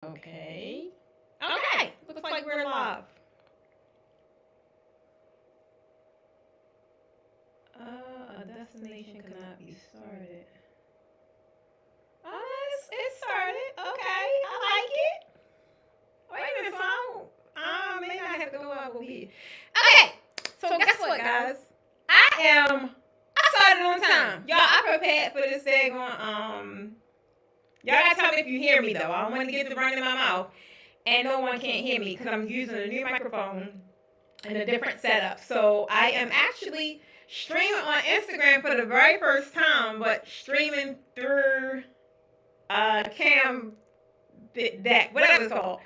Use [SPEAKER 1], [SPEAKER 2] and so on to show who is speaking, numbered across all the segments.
[SPEAKER 1] Okay. Okay. Looks like we're live. A destination cannot be started. It's started. Okay. I like it. Wait a minute, phone. May not have to go out over here. Okay. So guess what, guys? I started on time. Y'all, I prepared for this day going, y'all gotta tell me if you hear me though. I don't want to get the burn in my mouth. And no one can't hear me because I'm using a new microphone and a different setup. So I am actually streaming on Instagram for the very first time, but streaming through Cam Deck, whatever it's called,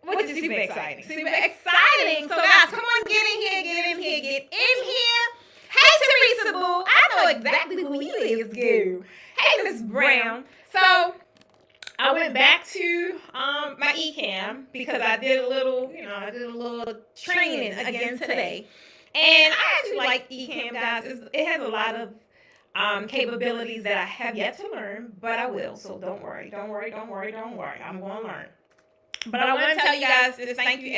[SPEAKER 1] which is super exciting. Super exciting. So guys, come on, get in here, get in here, get in here. Hey Teresa Boo, I know exactly who you is, girl. Hey Miss Brown. So I went back to my eCam because I did a little, training again today. And I actually like eCam, guys. It has a lot of capabilities that I have yet to learn, but I will. So don't worry. I'm going to learn. But I want to tell you guys this thank you,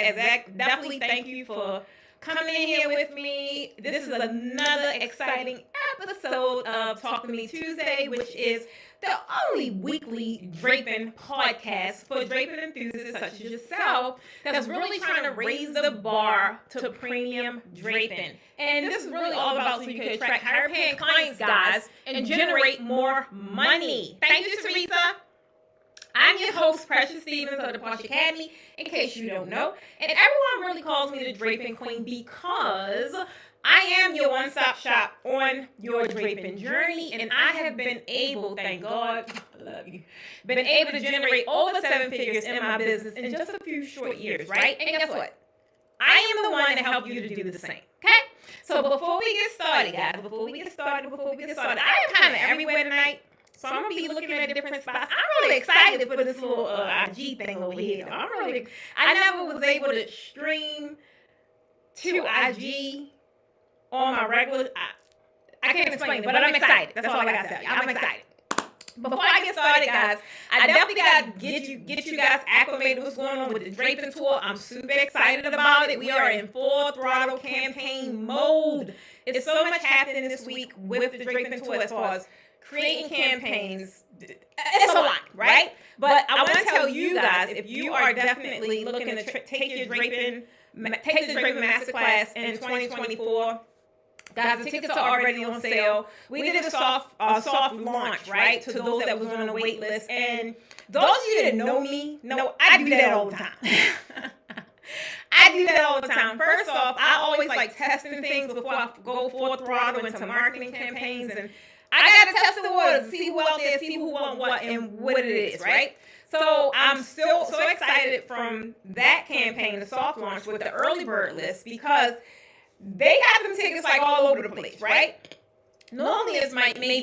[SPEAKER 1] definitely thank you for coming in here with me. This is another exciting episode of Talk to Me Tuesday, which is the only weekly draping podcast for draping enthusiasts such as yourself that's really trying to raise the bar to premium draping. And this is really all about so you can attract higher paying clients, guys, and generate more money. Thank you, Teresa. I'm your host, Precious Stevens of the Posh Academy, in case you don't know. And everyone really calls me the Draping Queen because I am your one-stop shop on your draping journey, and I have been able, thank God, I love you, been able to generate over 7 figures in my business in just a few short years, right? And guess what? I am the one to help you to do the same, okay? So before we get started, guys, before we get started, I am kind of everywhere tonight. So I'm going to be looking at different spots. I'm really excited for this little IG thing over here. I never was able to stream to IG on my regular, I can't explain it, but I'm excited. That's all I got to tell you. I'm excited. Before I get started, guys, I definitely got to get you guys acclimated to what's going on with the draping tour. I'm super excited about it. We are in full throttle campaign mode. It's so much happening this week with the draping tour as far as creating campaigns. It's a lot, right? But I want to tell you guys, if you are definitely looking to take the draping masterclass in 2024, guys, the tickets are already on sale. We did a soft launch, right, to those that was on the wait list. And those of you that know me know I do that all the time. I do that all the time. First off, I always like testing things before I go full throttle into marketing campaigns, and I gotta test the waters, see who out there, see who want what and what it is, right? So I'm still so excited from that campaign, the soft launch with the early bird list, because they got them tickets like all over the place, right? Normally it may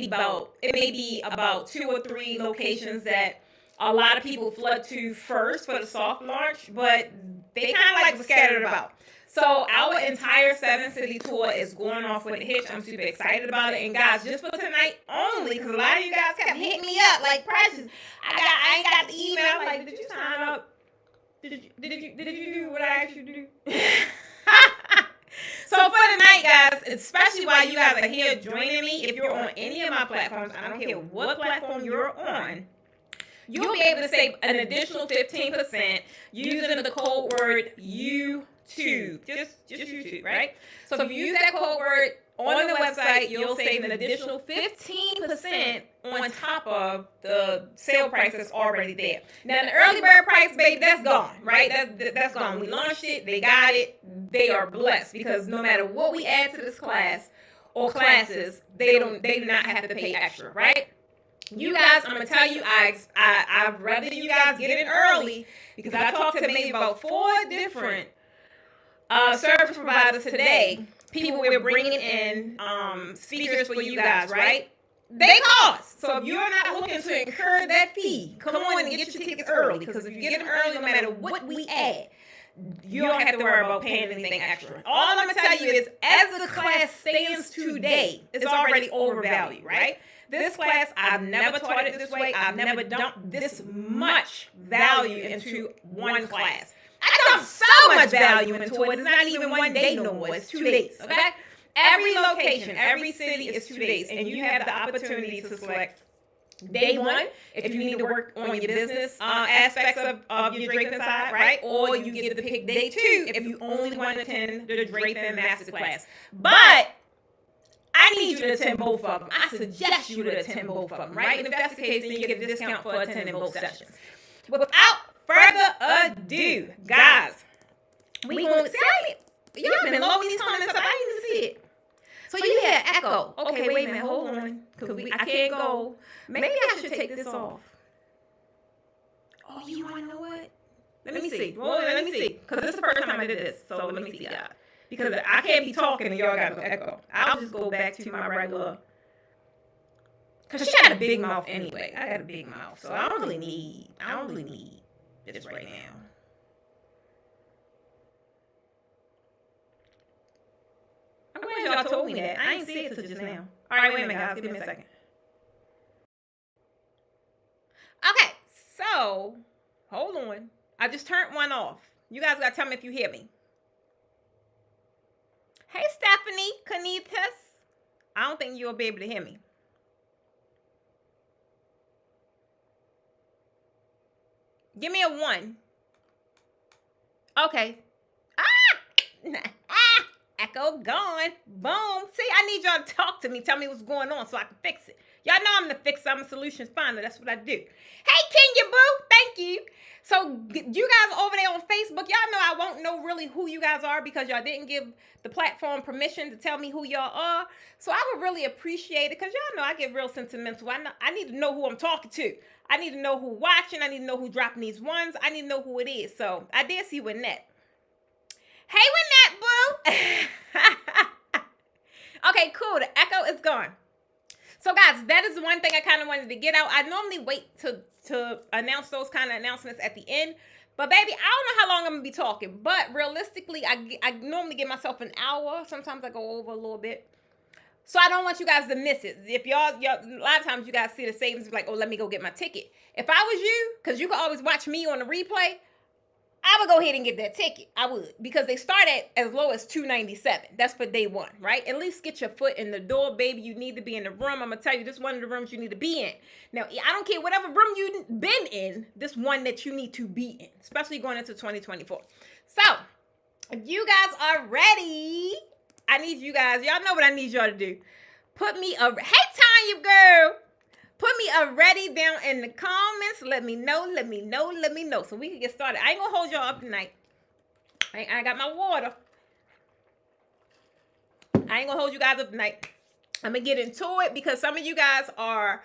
[SPEAKER 1] be about 2 or 3 locations that a lot of people flood to first for the soft launch, but they kind of like scattered about. So our entire 7-city tour is going off with a hitch. I'm super excited about it. And guys, just for tonight only, because a lot of you guys kept hitting me up like, Precious, I ain't got the email. Like, did you sign up? Did you do what I asked you to do? So for tonight, guys, especially while you guys are here joining me, if you're on any of my platforms, I don't care what platform you're on, you'll be able to save an additional 15% using the code word YouTube. Just YouTube, right? So if you use that code word on the website, you'll save an additional 15% on top of the sale price that's already there. Now, the early bird price, baby, that's gone, right? That's gone. We launched it. They got it. They are blessed because no matter what we add to this class or classes, they do not have to pay extra, right? You guys, I'm gonna tell you, I'd rather you guys get in early because I talked to maybe about 4 different service providers today. People we're bringing in speakers for you guys, right? They cost. So if you're not looking to incur that fee, come on and get your tickets early. Because if you get them early, no matter what we add, you don't have to worry about paying anything extra. All I'm gonna tell you is, as the class stands today, it's already overvalued, right? This class, I've never taught it this way. I've never dumped this much value into one class. I dumped so much value into it. It's not even 1 day no more. It's 2 days. Okay. Every location, every city is 2 days, and you have the opportunity to select day one if you need to work on your business aspects of your draping side, right? Or you get to pick day two if you only want to attend the draping masterclass. But I need you to attend both of them. I suggest you to attend both of them, right? And if that's the case, then you get a discount for attending both sessions. Without further ado, guys, we going to see. Y'all been loading these comments up. I didn't even see it. So you had echo. Okay, wait a minute. Hold on. I can't go. Maybe I should take this off. Oh, you want to know what? Let me see. Well, let me see. Because this is the first time I did this. So let me see, y'all. Because I can't be talking and y'all got no echo. I'll just go back to my regular. Because she got a big mouth anyway. I got a big mouth. So I don't really need this right now. I'm glad y'all told me that. I ain't see it till just now. All right, wait a minute, guys. Give me a second. Okay, so hold on. I just turned one off. You guys got to tell me if you hear me. Hey, Stephanie Canitas. I don't think you'll be able to hear me. Give me a 1. Okay. Echo gone. Boom. See, I need y'all to talk to me. Tell me what's going on so I can fix it. Y'all know I'm the fixer. I'm a solutions finder. That's what I do. Hey, Kenya Boo. Thank you. So you guys over there on Facebook, y'all know I won't know really who you guys are because y'all didn't give the platform permission to tell me who y'all are. So I would really appreciate it because y'all know I get real sentimental. I need to know who I'm talking to. I need to know who watching. I need to know who dropping these ones. I need to know who it is. So I did see Wynette. Hey, Wynette, boo. Okay, cool. The echo is gone. So, guys, that is one thing I kind of wanted to get out. I normally wait to announce those kind of announcements at the end. But, baby, I don't know how long I'm going to be talking. But, realistically, I normally give myself an hour. Sometimes I go over a little bit. So, I don't want you guys to miss it. If y'all a lot of times you guys see the savings like, oh, let me go get my ticket. If I was you, because you can always watch me on the replay, I would go ahead and get that ticket. I would. Because they start at as low as $297. That's for day one, right? At least get your foot in the door, baby. You need to be in the room. I'm going to tell you, this is one of the rooms you need to be in. Now, I don't care whatever room you've been in, this one that you need to be in, especially going into 2024. So, if you guys are ready, I need you guys, y'all know what I need y'all to do. Put me a, hey, Tanya, girl. Put me a ready down in the comments. Let me know. So we can get started. I ain't going to hold y'all up tonight. I got my water. I ain't going to hold you guys up tonight. I'm going to get into it because some of you guys are,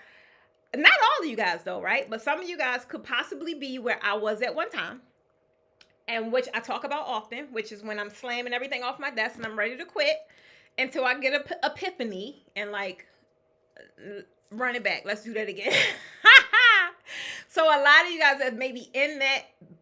[SPEAKER 1] not all of you guys though, right? But some of you guys could possibly be where I was at one time. And which I talk about often, which is when I'm slamming everything off my desk and I'm ready to quit until I get an epiphany and like... run it back. Let's do that again. So a lot of you guys are maybe in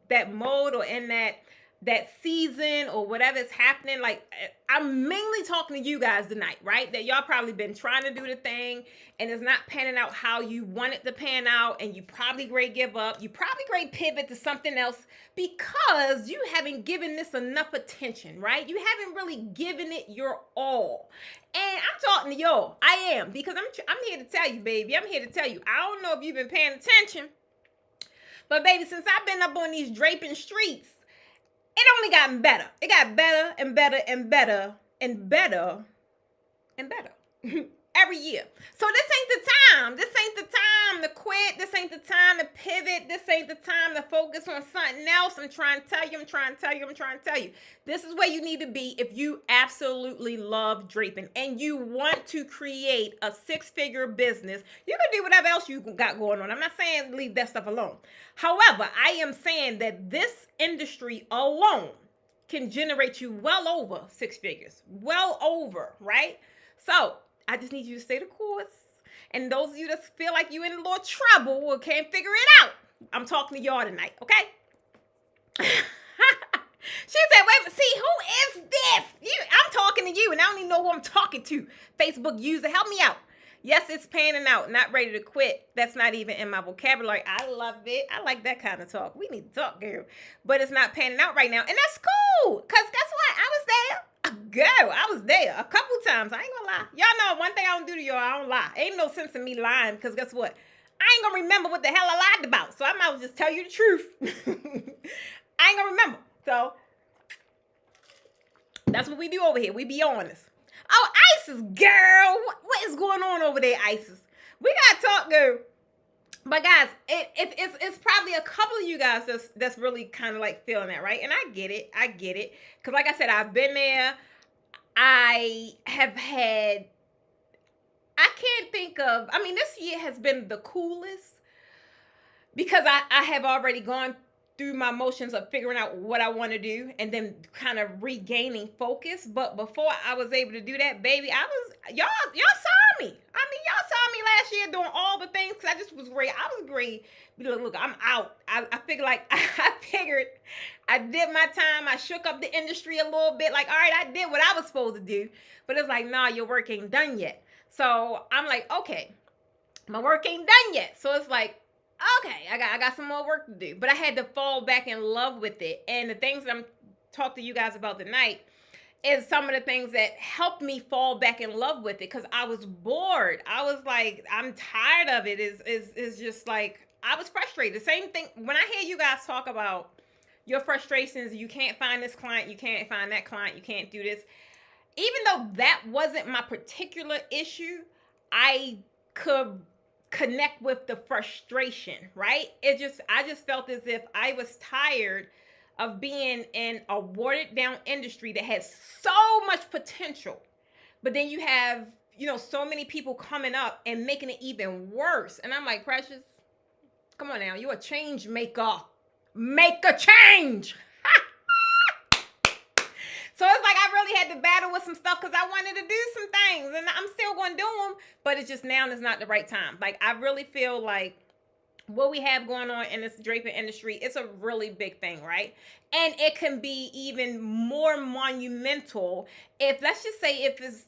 [SPEAKER 1] that mode or in that season or whatever is happening. Like, I'm mainly talking to you guys tonight, right? That y'all probably been trying to do the thing and it's not panning out how you want it to pan out, and you probably grade give up. You probably grade pivot to something else because you haven't given this enough attention, right? You haven't really given it your all. And I'm talking to y'all. I am, because I'm here to tell you, baby. I'm here to tell you. I don't know if you've been paying attention, but baby, since I've been up on these draping streets, it only gotten better. It got better and better and better and better and better every year. So this ain't the time. This ain't the time to quit. This ain't the time to pivot. This ain't the time to focus on something else. I'm trying to tell you. This is where you need to be if you absolutely love draping and you want to create a 6-figure business. You can do whatever else you got going on. I'm not saying leave that stuff alone. However, I am saying that this industry alone can generate you well over 6 figures. Well over, right? So I just need you to stay the course. And those of you that feel like you're in a little trouble or can't figure it out, I'm talking to y'all tonight, okay? talking to? Facebook user, help me out. Yes, it's panning out, not ready to quit. That's not even in my vocabulary. I love it. I like that kind of talk. We need to talk, girl. But it's not panning out right now. And that's cool. Because guess what? I was there. Girl, I was there a couple times. I ain't gonna lie. Y'all know one thing I don't do to y'all, I don't lie. Ain't no sense in me lying because guess what? I ain't gonna remember what the hell I lied about. So I might as well just tell you the truth. I ain't gonna remember. So that's what we do over here. We be honest. Oh, Isis, girl. What is going on over there, Isis? We gotta talk, girl. But guys, it's probably a couple of you guys that's really kind of like feeling that, right? And I get it. Because like I said, I've been there. I can't think of, this year has been the coolest because I have already gone through my motions of figuring out what I want to do and then kind of regaining focus. But before I was able to do that, baby, y'all saw me. Y'all saw me last year doing all the things because I just was great. I was great. Look, I'm out. I figured I did my time. I shook up the industry a little bit. Like, all right, I did what I was supposed to do. But it's like, nah, your work ain't done yet. So I'm like, okay, my work ain't done yet. So it's like, okay, I got some more work to do. But I had to fall back in love with it. And the things that I'm talking to you guys about tonight is some of the things that helped me fall back in love with it because I was bored. I was like, I'm tired of it. Is just like, I was frustrated. The same thing, when I hear you guys talk about your frustrations, you can't find this client, you can't find that client, you can't do this. Even though that wasn't my particular issue, I could connect with the frustration, right? I just felt as if I was tired of being in a watered down industry that has so much potential, but then you have, so many people coming up and making it even worse. And I'm like, Precious, come on now, you're a change maker. Make a change. So it's like I really had to battle with some stuff because I wanted to do some things and I'm still going to do them, but it's just now is not the right time. Like I really feel like what we have going on in this draping industry, it's a really big thing, right? And it can be even more monumental if, let's just say, if it's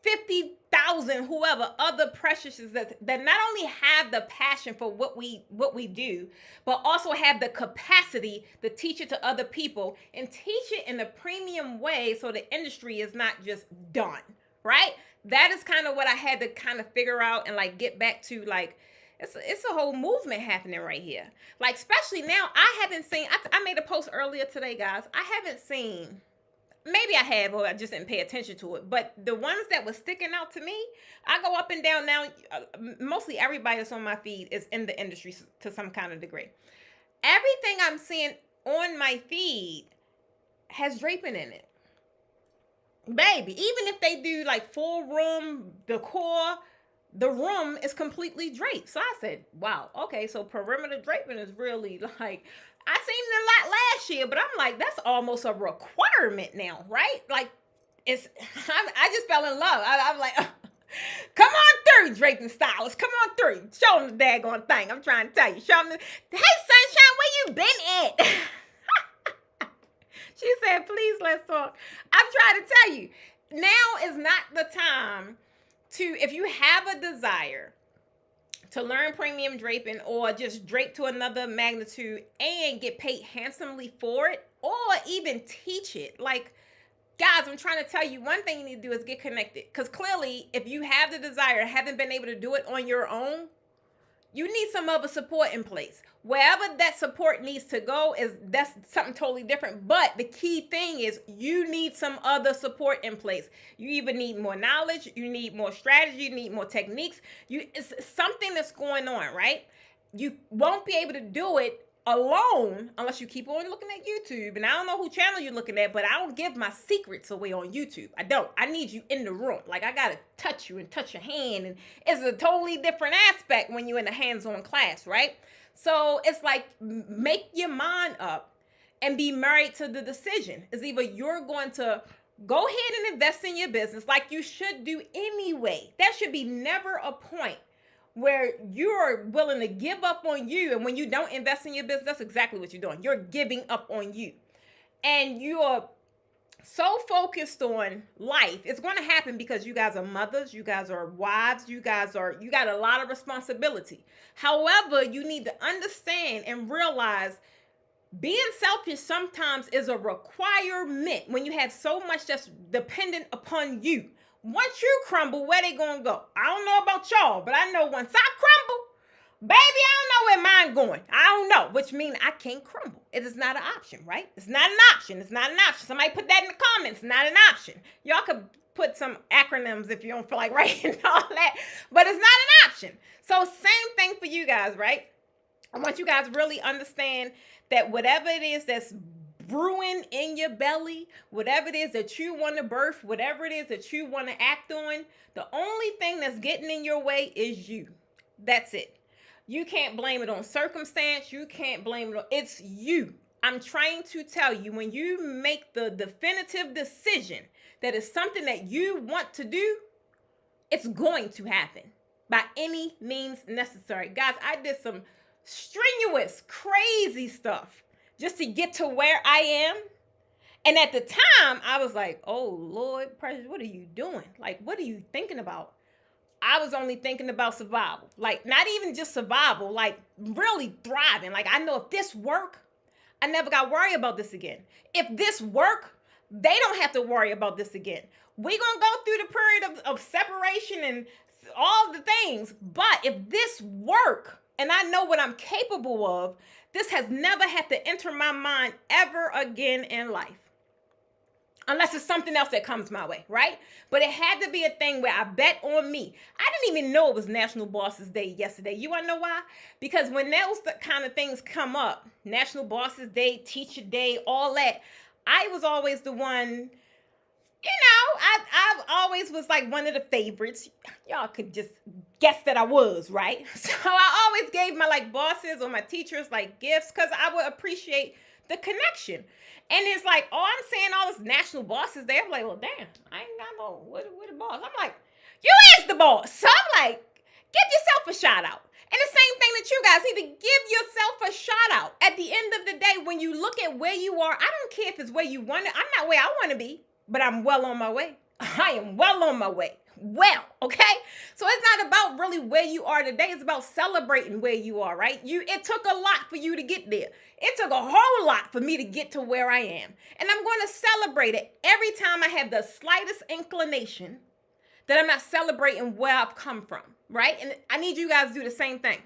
[SPEAKER 1] 50,000 whoever other preciouses that not only have the passion for what we do, but also have the capacity to teach it to other people and teach it in a premium way so the industry is not just done, right? That is kind of what I had to kind of figure out and like get back to. Like it's a whole movement happening right here. Like especially now, I haven't seen, I made a post earlier today, guys. I haven't seen, maybe I have, or I just didn't pay attention to it. But the ones that were sticking out to me, I go up and down now. Mostly everybody that's on my feed is in the industry to some kind of degree. Everything I'm seeing on my feed has draping in it. Baby, even if they do like full room decor, the room is completely draped. So I said, wow, okay, so perimeter draping is really like, I seen it a lot last year, but I'm like, that's almost a requirement now, right? Like, I just fell in love. I'm like, come on through, draping stylists. Come on through. Show them the daggone thing. I'm trying to tell you. Show them hey, sunshine, where you been at? She said, please, let's talk. I'm trying to tell you, now is not the time to, if you have a desire to learn premium draping or just drape to another magnitude and get paid handsomely for it, or even teach it. Like, guys, I'm trying to tell you, one thing you need to do is get connected. Because clearly, if you have the desire, haven't been able to do it on your own, you need some other support in place. Wherever that support needs to go, that's something totally different. But the key thing is you need some other support in place. You either need more knowledge, you need more strategy, you need more techniques. It's something that's going on, right? You won't be able to do it alone unless you keep on looking at YouTube. And I don't know who channel you're looking at, but I don't give my secrets away on YouTube. I don't. I need you in the room. Like, I gotta touch you and touch your hand, and it's a totally different aspect when you're in a hands-on class, right? So it's like, make your mind up and be married to the decision. It's either you're going to go ahead and invest in your business like you should do anyway. There should be never a point where you're willing to give up on you. And when you don't invest in your business, that's exactly what you're doing. You're giving up on you. And you're so focused on life. It's going to happen because you guys are mothers, you guys are wives, you got a lot of responsibility. However, you need to understand and realize being selfish sometimes is a requirement when you have so much that's dependent upon you. Once you crumble, where they gonna go? I don't know about y'all, but I know once I crumble, baby, I don't know where mine going. I don't know, which means I can't crumble. It is not an option, right? It's not an option. It's not an option. Somebody put that in the comments. Not an option. Y'all could put some acronyms if you don't feel like writing all that, but it's not an option. So same thing for you guys, right? I want you guys really understand that whatever it is that's brewing in your belly, whatever it is that you want to birth, whatever it is that you want to act on, the only thing that's getting in your way is you. That's it. You can't blame it on circumstance. You can't blame it on, it's you. I'm trying to tell you, when you make the definitive decision that it's something that you want to do, it's going to happen by any means necessary. Guys, I did some strenuous, crazy stuff just to get to where I am. And at the time, I was like, oh, Lord, Precious, what are you doing? Like, what are you thinking about? I was only thinking about survival. Like, not even just survival, like really thriving. Like, I know if this work, I never got to worry about this again. If this work, they don't have to worry about this again. We're going to go through the period of separation and all the things. But if this work, and I know what I'm capable of, this has never had to enter my mind ever again in life. Unless it's something else that comes my way, right? But it had to be a thing where I bet on me. I didn't even know it was National Bosses Day yesterday. You want to know why? Because when those kind of things come up, National Bosses Day, Teacher Day, all that, I was always the one, I always was like one of the favorites. Y'all could just guess that I was, right? So I always gave my bosses or my teachers gifts because I would appreciate the connection. And it's like, oh, I'm saying all this National Bosses Day. I'm like, well, damn, I ain't got no, what the boss? I'm like, you is the boss. So I'm like, give yourself a shout out. And the same thing that you guys need to give yourself a shout out. At the end of the day, when you look at where you are, I don't care if it's where you want to. I'm not where I want to be, but I'm well on my way. I am well on my way. Well, okay? So it's not about really where you are today. It's about celebrating where you are, right? It took a lot for you to get there. It took a whole lot for me to get to where I am. And I'm going to celebrate it every time I have the slightest inclination that I'm not celebrating where I've come from, right? And I need you guys to do the same thing.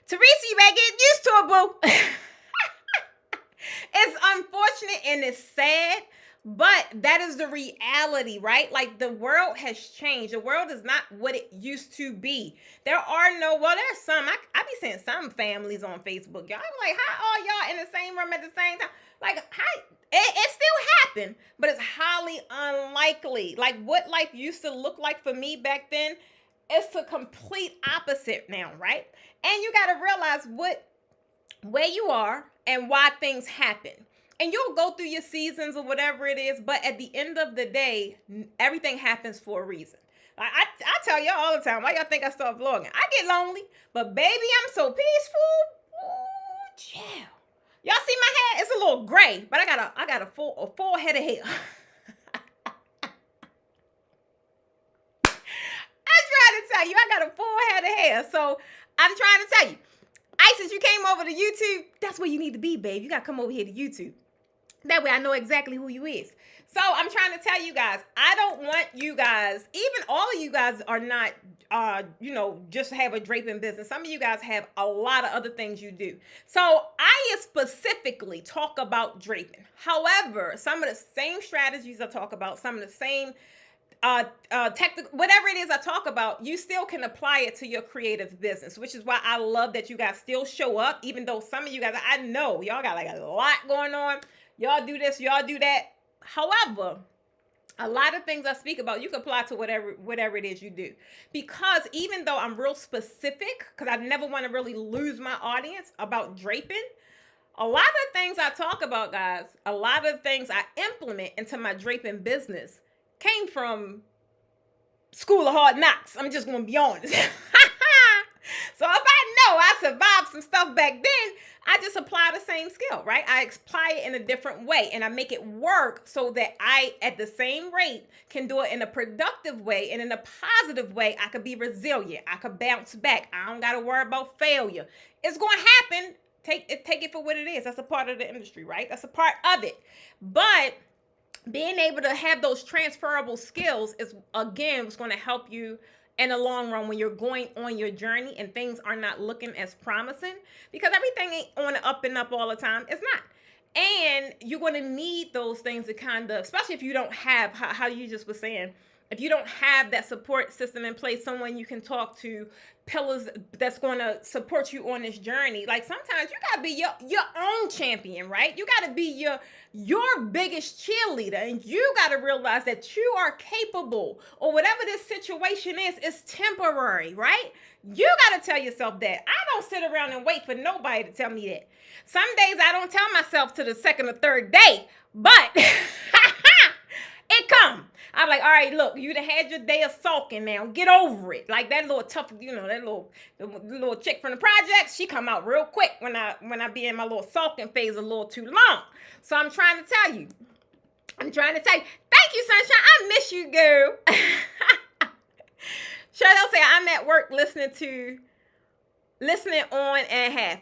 [SPEAKER 1] Teresa, you better get used to it, boo. It's unfortunate and it's sad, but that is the reality, right? Like, the world has changed. The world is not what it used to be. There's some, I be seeing some families on Facebook. Y'all, I'm like, how are y'all in the same room at the same time? Like, it still happened, but it's highly unlikely. Like, what life used to look like for me back then, it's the complete opposite now, right? And you got to realize where you are and why things happen. And you'll go through your seasons or whatever it is, but at the end of the day, everything happens for a reason. I tell y'all all the time, why y'all think I start vlogging? I get lonely, but baby, I'm so peaceful. Ooh, chill. Y'all see my hair? It's a little gray, but I got a full head of hair. I'm trying to tell you, I got a full head of hair. So I'm trying to tell you, Isis, you came over to YouTube. That's where you need to be, babe. You got to come over here to YouTube. That way I know exactly who you is. So I'm trying to tell you guys, I don't want you guys, even all of you guys are not, just have a draping business. Some of you guys have a lot of other things you do. So I specifically talk about draping. However, some of the same strategies I talk about, some of the same technical, whatever it is I talk about, you still can apply it to your creative business, which is why I love that you guys still show up, even though some of you guys, I know y'all got a lot going on. Y'all do this, y'all do that. However, a lot of things I speak about, you can apply to whatever it is you do. Because even though I'm real specific, because I never want to really lose my audience about draping, a lot of things I talk about, guys, a lot of things I implement into my draping business came from School of Hard Knocks. I'm just going to be honest. So if I know I survived some stuff back then, I just apply the same skill, right? I apply it in a different way and I make it work so that I, at the same rate, can do it in a productive way and in a positive way. I could be resilient. I could bounce back. I don't got to worry about failure. It's going to happen. Take it for what it is. That's a part of the industry, right? That's a part of it. But being able to have those transferable skills is, again, what's going to help you in the long run when you're going on your journey and things are not looking as promising, because everything ain't on the up and up all the time. It's not. And you're going to need those things to kind of, especially if you don't have, how you just was saying, if you don't have that support system in place, someone you can talk to, pillars that's going to support you on this journey. Like sometimes you got to be your own champion, right? You got to be your biggest cheerleader, and you got to realize that you are capable, or whatever this situation is temporary, right? You got to tell yourself that. I don't sit around and wait for nobody to tell me that. Some days I don't tell myself to the second or third day, but it come. I'm like, all right, look, you done had your day of sulking now. Get over it. Like that little tough, that little chick from the project, she come out real quick when I be in my little sulking phase a little too long. So I'm trying to tell you. Thank you, Sunshine. I miss you, girl. Cheryl say, I'm at work listening on and half.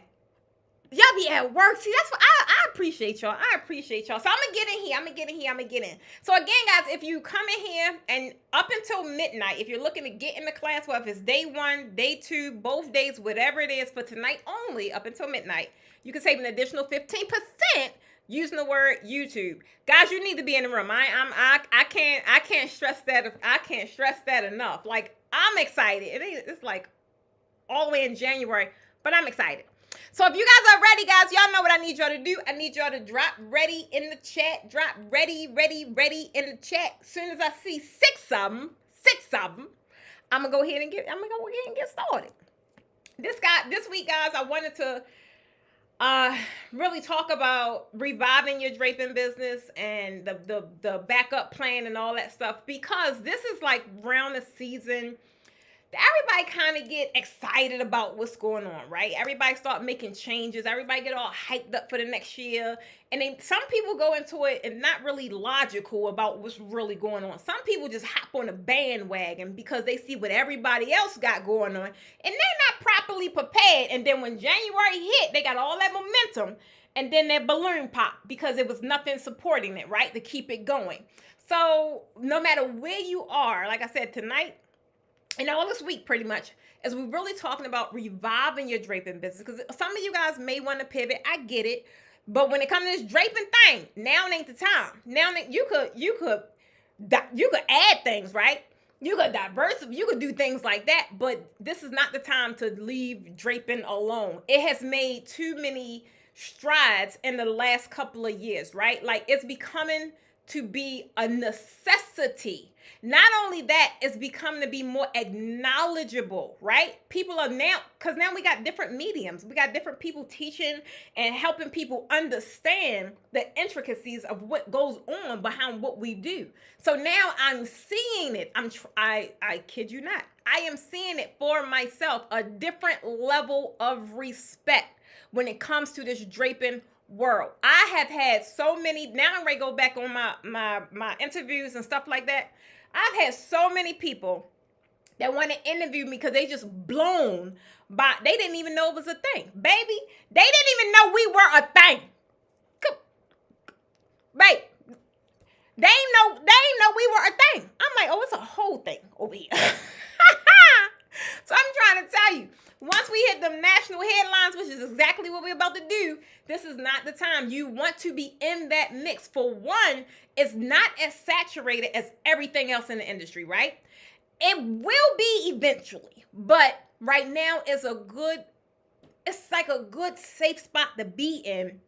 [SPEAKER 1] Y'all be at work. See, that's what I appreciate y'all. I appreciate y'all. So I'm going to get in. So again, guys, if you come in here and up until midnight, if you're looking to get in the class, well, if it's day 1, day 2, both days, whatever it is for tonight only up until midnight, you can save an additional 15% using the word YouTube. Guys, you need to be in the room. I can't stress that. I can't stress that enough. Like, I'm excited. It's like all the way in January, but I'm excited. So if you guys are ready, guys, y'all know what I need y'all to do. I need y'all to drop ready in the chat. Drop ready in the chat. As soon as I see 6 of them, I'm gonna go ahead and get started. This week, guys, I wanted to really talk about reviving your draping business and the backup plan and all that stuff, because this is like around the season. Everybody kind of get excited about what's going on, right? Everybody start making changes. Everybody get all hyped up for the next year. And then some people go into it and not really logical about what's really going on. Some people just hop on a bandwagon because they see what everybody else got going on, and they're not properly prepared. And then when January hit, they got all that momentum, and then their balloon popped because it was nothing supporting it, right? To keep it going. So no matter where you are, like I said, tonight, and all this week pretty much, as we're really talking about reviving your draping business, because some of you guys may want to pivot. I get it. But when it comes to this draping thing, now ain't the time. Now you could add things, right? You could diversify. You could do things like that. But this is not the time to leave draping alone. It has made too many strides in the last couple of years, right? Like, it's becoming to be a necessity. Not only that, it's becoming to be more acknowledgeable, right? People are now, because now we got different mediums. We got different people teaching and helping people understand the intricacies of what goes on behind what we do. So now I'm seeing it. I kid you not. I am seeing it for myself, a different level of respect when it comes to this draping world. I have had so many, now I'm ready to go back on my interviews and stuff like that. I've had so many people that want to interview me because they just blown by, they didn't even know it was a thing. Baby, they didn't even know we were a thing. Babe, they ain't know we were a thing. I'm like, oh, it's a whole thing over here. So I'm trying to tell you, once we hit the national headlines, which is exactly what we're about to do, this is not the time. You want to be in that mix. For one, it's not as saturated as everything else in the industry, right? It will be eventually, but right now it's like a good safe spot to be in.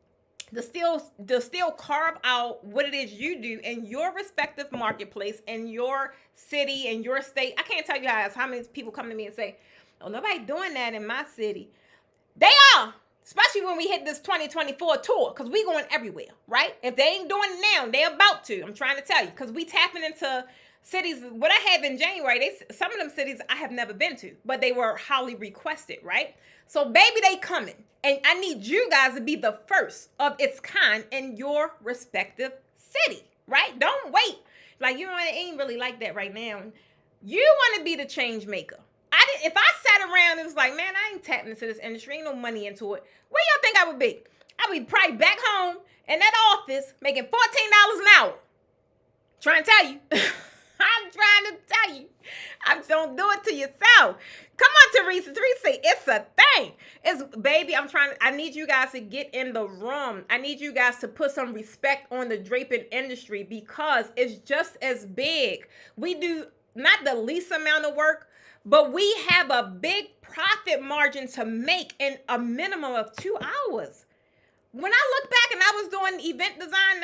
[SPEAKER 1] To still carve out what it is you do in your respective marketplace, in your city, in your state. I can't tell you guys how many people come to me and say, oh, nobody doing that in my city. They are, especially when we hit this 2024 tour, because we going everywhere, right? If they ain't doing it now, they about to. I'm trying to tell you, because we tapping into cities, what I have in January, some of them cities I have never been to, but they were highly requested, right? So baby, they coming. And I need you guys to be the first of its kind in your respective city, right? Don't wait. Like, you know, it ain't really like that right now. You want to be the change maker. If I sat around and was like, man, I ain't tapping into this industry, ain't no money into it, where y'all think I would be? I would be probably back home in that office making $14 an hour. Trying to tell you. I'm trying to tell you. Don't do it to yourself. Come on, Teresa. Teresa, it's a thing. Baby, I need you guys to get in the room. I need you guys to put some respect on the draping industry because it's just as big. We do not the least amount of work, but we have a big profit margin to make in a minimum of 2 hours. When I look back and I was doing event design,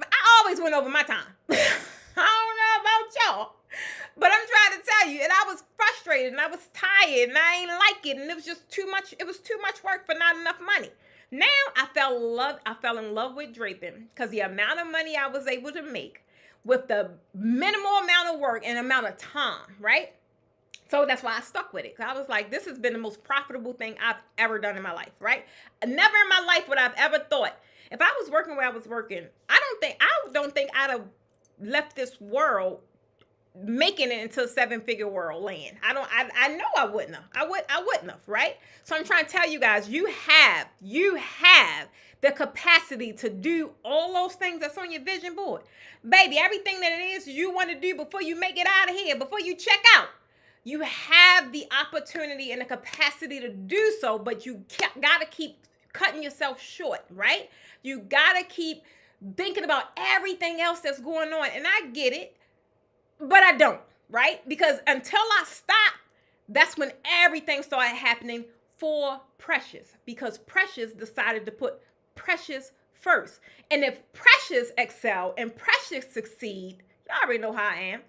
[SPEAKER 1] I always went over my time. I don't know about y'all, but I'm trying to tell you, and I was frustrated and I was tired and I ain't like it, and it was just too much. It was too much work for not enough money. Now I fell in love with draping because the amount of money I was able to make with the minimal amount of work and amount of time, right? So that's why I stuck with it. Because I was like, this has been the most profitable thing I've ever done in my life, right? Never in my life would I've ever thought. If I was working where I was working, I don't think I'd have left this world making it into a 7-figure world land. I know I wouldn't have. I wouldn't have, right? So I'm trying to tell you guys, you have the capacity to do all those things that's on your vision board. Baby, everything that it is you want to do before you make it out of here, before you check out, you have the opportunity and the capacity to do so, but you got to keep cutting yourself short, right? You got to keep thinking about everything else that's going on. And I get it, but I don't, right? Because until I stop, that's when everything started happening for Precious, because Precious decided to put Precious first. And if Precious excel and Precious succeed, y'all already know how I am.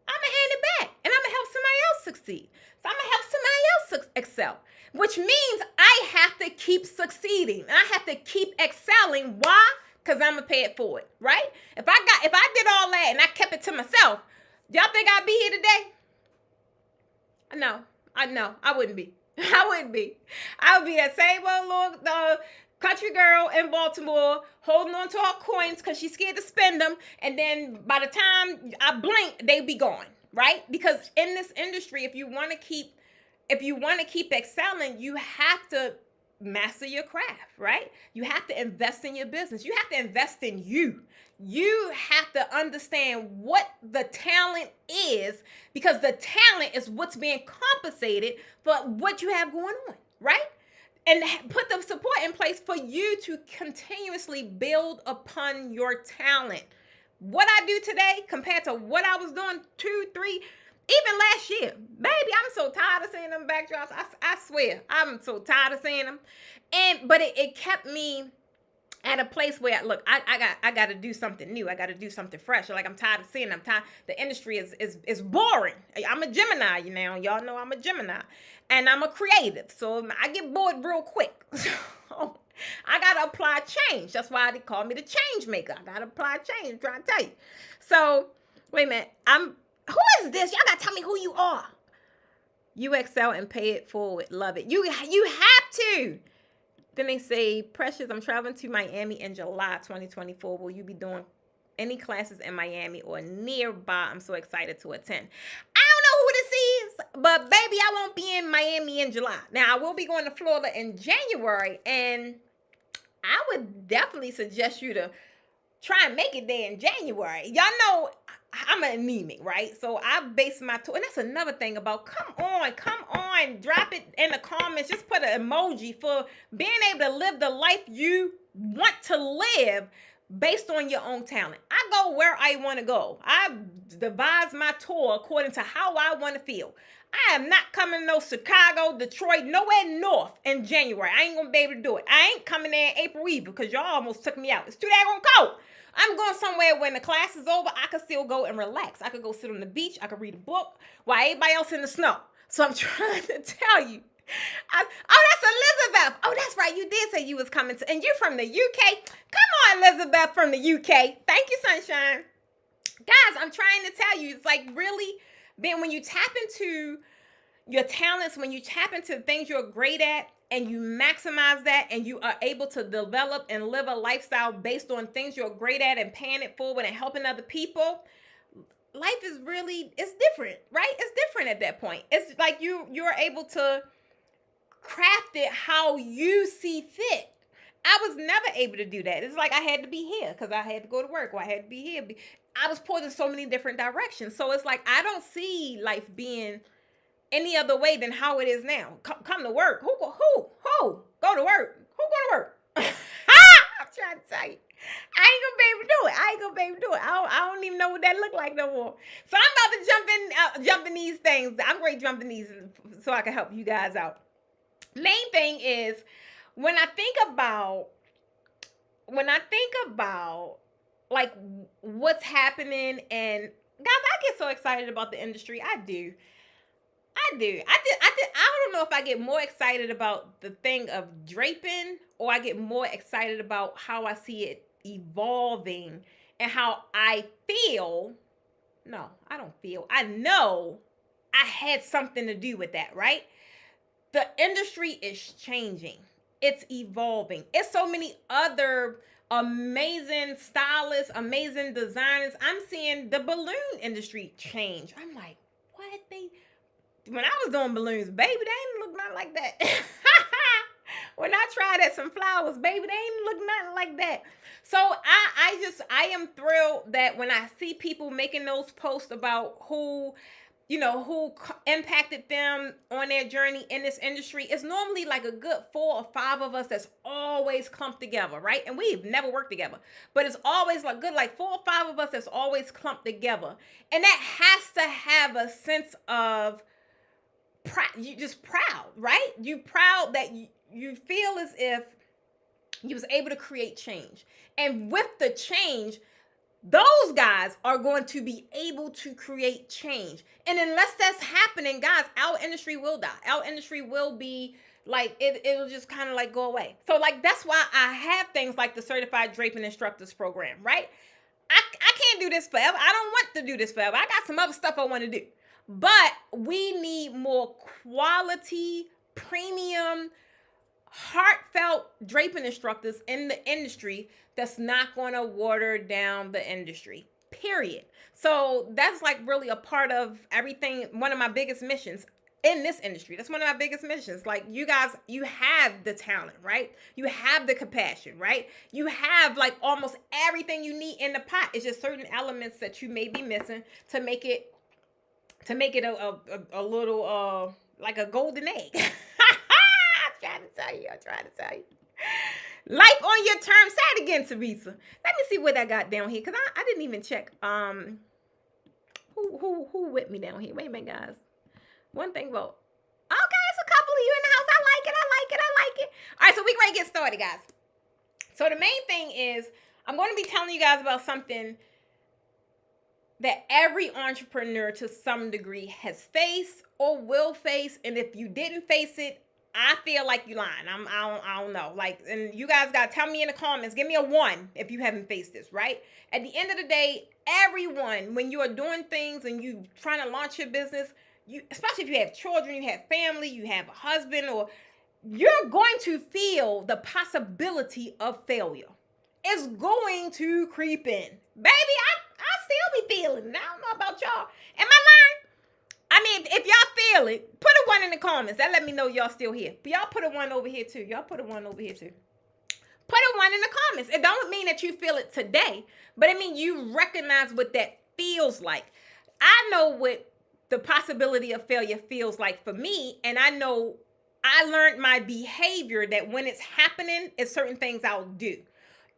[SPEAKER 1] I'm going to hand it back and I'm going to help somebody else succeed. So I'm going to help somebody else excel, which means I have to keep succeeding. I have to keep excelling. Why? Because I'm going to pay it forward, right? If I did all that and I kept it to myself, y'all think I'd be here today? No, I wouldn't be. I wouldn't be. I would be that same old little country girl in Baltimore holding on to her coins because she's scared to spend them. And then by the time I blink, they be gone, right? Because in this industry, if you want to keep excelling, you have to master your craft, right? You have to invest in your business. You have to invest in you. You have to understand what the talent is, because the talent is what's being compensated for what you have going on, right? And put the support in place for you to continuously build upon your talent. What I do today compared to what I was doing 2, 3, even last year, baby, I'm so tired of seeing them backdrops. I swear, I'm so tired of seeing them. But it kept me at a place where, look, I got to do something new. I got to do something fresh. Like, I'm tired of seeing them. The industry is boring. I'm a Gemini, y'all know I'm a Gemini, and I'm a creative, so I get bored real quick. So I got to apply change. That's why they call me the change maker. I got to apply change. I'm trying to tell you. So wait a minute. Who is this? Y'all got to tell me who you are. You excel and pay it forward. Love it. You have to. Then they say, Precious, I'm traveling to Miami in July 2024. Will you be doing any classes in Miami or nearby? I'm so excited to attend. I don't know who this is, but baby, I won't be in Miami in July. Now, I will be going to Florida in January, and I would definitely suggest you to try and make it there in January. Y'all know I'm an anemic, right? So I base my tour, and that's another thing about, come on, drop it in the comments. Just put an emoji for being able to live the life you want to live based on your own talent. I go where I want to go. I devise my tour according to how I want to feel. I am not coming to no Chicago, Detroit, nowhere north in January. I ain't going to be able to do it. I ain't coming there in April either, because y'all almost took me out. It's too daggone cold. I'm going somewhere when the class is over, I can still go and relax. I could go sit on the beach. I could read a book while everybody else in the snow. So I'm trying to tell you. Oh, that's Elizabeth. Oh, that's right. You did say you was coming to, and you're from the UK. Come on, Elizabeth from the UK. Thank you, sunshine. Guys, I'm trying to tell you, it's like really when you tap into your talents, when you tap into things you're great at and you maximize that and you are able to develop and live a lifestyle based on things you're great at and paying it forward and helping other people, life is really, it's different, right? It's different at that point. It's like you're able to craft it how you see fit. I was never able to do that. It's like I had to be here because I had to go to work, or I had to be here. I was pulled in so many different directions. So it's like I don't see life being any other way than how it is now. Come to work. Who go to work? Who go to work? I'm trying to tell you. I ain't gonna be able to do it. I don't even know what that look like no more. So I'm about to jump in these things. I'm going to jump in these so I can help you guys out. Main thing is when I think about like what's happening, and guys, I get so excited about the industry. I do. I don't know if I get more excited about the thing of draping, or I get more excited about how I see it evolving and how I feel. No, I don't feel. I know I had something to do with that, right? The industry is changing. It's evolving. It's so many other amazing stylists, amazing designers. I'm seeing the balloon industry change. I'm like, what? When I was doing balloons, baby, they ain't look nothing like that. When I tried at some flowers, baby, they ain't look nothing like that. So I am thrilled that when I see people making those posts about who impacted them on their journey in this industry, it's normally like a good 4 or 5 of us that's always clumped together, right? And we've never worked together, but it's always like good, like 4 or 5 of us that's always clumped together. And that has to have a sense of you just proud, right? You proud that you feel as if you was able to create change. And with the change, those guys are going to be able to create change. And unless that's happening, guys, our industry will die. Our industry will be like, it'll just kind of like go away. So like, that's why I have things like the Certified Draping Instructors program, right? I can't do this forever. I don't want to do this forever. I got some other stuff I want to do. But we need more quality, premium, heartfelt draping instructors in the industry that's not going to water down the industry, period. So that's like really a part of everything. One of my biggest missions in this industry. That's one of my biggest missions. Like, you guys, you have the talent, right? You have the compassion, right? You have like almost everything you need in the pot. It's just certain elements that you may be missing to make it a little like a golden egg. I'm trying to tell you. Life on your terms. Say it again, Teresa. Let me see what I got down here, because I didn't even check. Who with me down here? Wait a minute, guys. One thing about, okay, it's a couple of you in the house. I like it. All right, so we ready to get started, guys. So the main thing is, I'm going to be telling you guys about something that every entrepreneur to some degree has faced or will face. And if you didn't face it, I feel like you lying. I don't know. Like, and you guys got to tell me in the comments, give me a 1 if you haven't faced this, right? At the end of the day, everyone, when you are doing things and you trying to launch your business, especially if you have children, you have family, you have a husband, or you're going to feel the possibility of failure. It's going to creep in. Baby, I still be feeling it. I don't know about y'all. Am I lying? I mean, if y'all feel it, put a 1 in the comments. That let me know y'all still here. But y'all put a 1 over here too. Put a 1 in the comments. It don't mean that you feel it today, but I mean you recognize what that feels like. I know what the possibility of failure feels like for me, and I know I learned my behavior that when it's happening, it's certain things I'll do.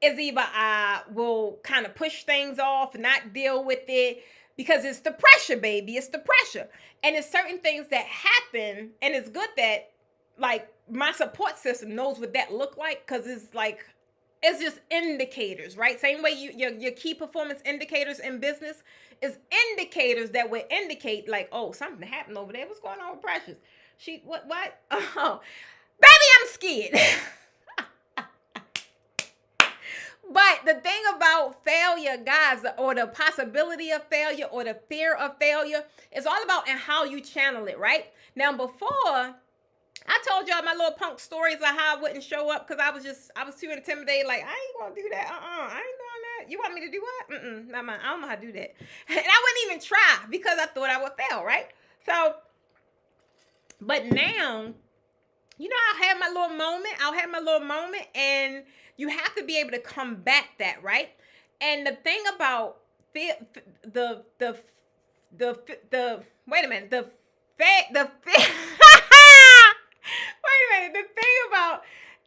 [SPEAKER 1] It's either I will kind of push things off and not deal with it, because it's the pressure, baby. It's the pressure. And it's certain things that happen, and it's good that like my support system knows what that look like, because it's like, it's just indicators, right? Same way your key performance indicators in business is indicators that would indicate like, oh, something happened over there. What's going on with Precious? What? Oh, baby, I'm scared. But But the thing about failure, guys, or the possibility of failure or the fear of failure, is all about in how you channel it, right? Now, before, I told y'all my little punk stories of how I wouldn't show up because I was too intimidated. Like, I ain't gonna do that. I ain't doing that. You want me to do what? Not mine. I don't know how to do that. And I wouldn't even try because I thought I would fail, right? So, but now, you know, I'll have my little moment, and you have to be able to combat that, right? And the thing about the wait a minute, the wait a minute, the thing about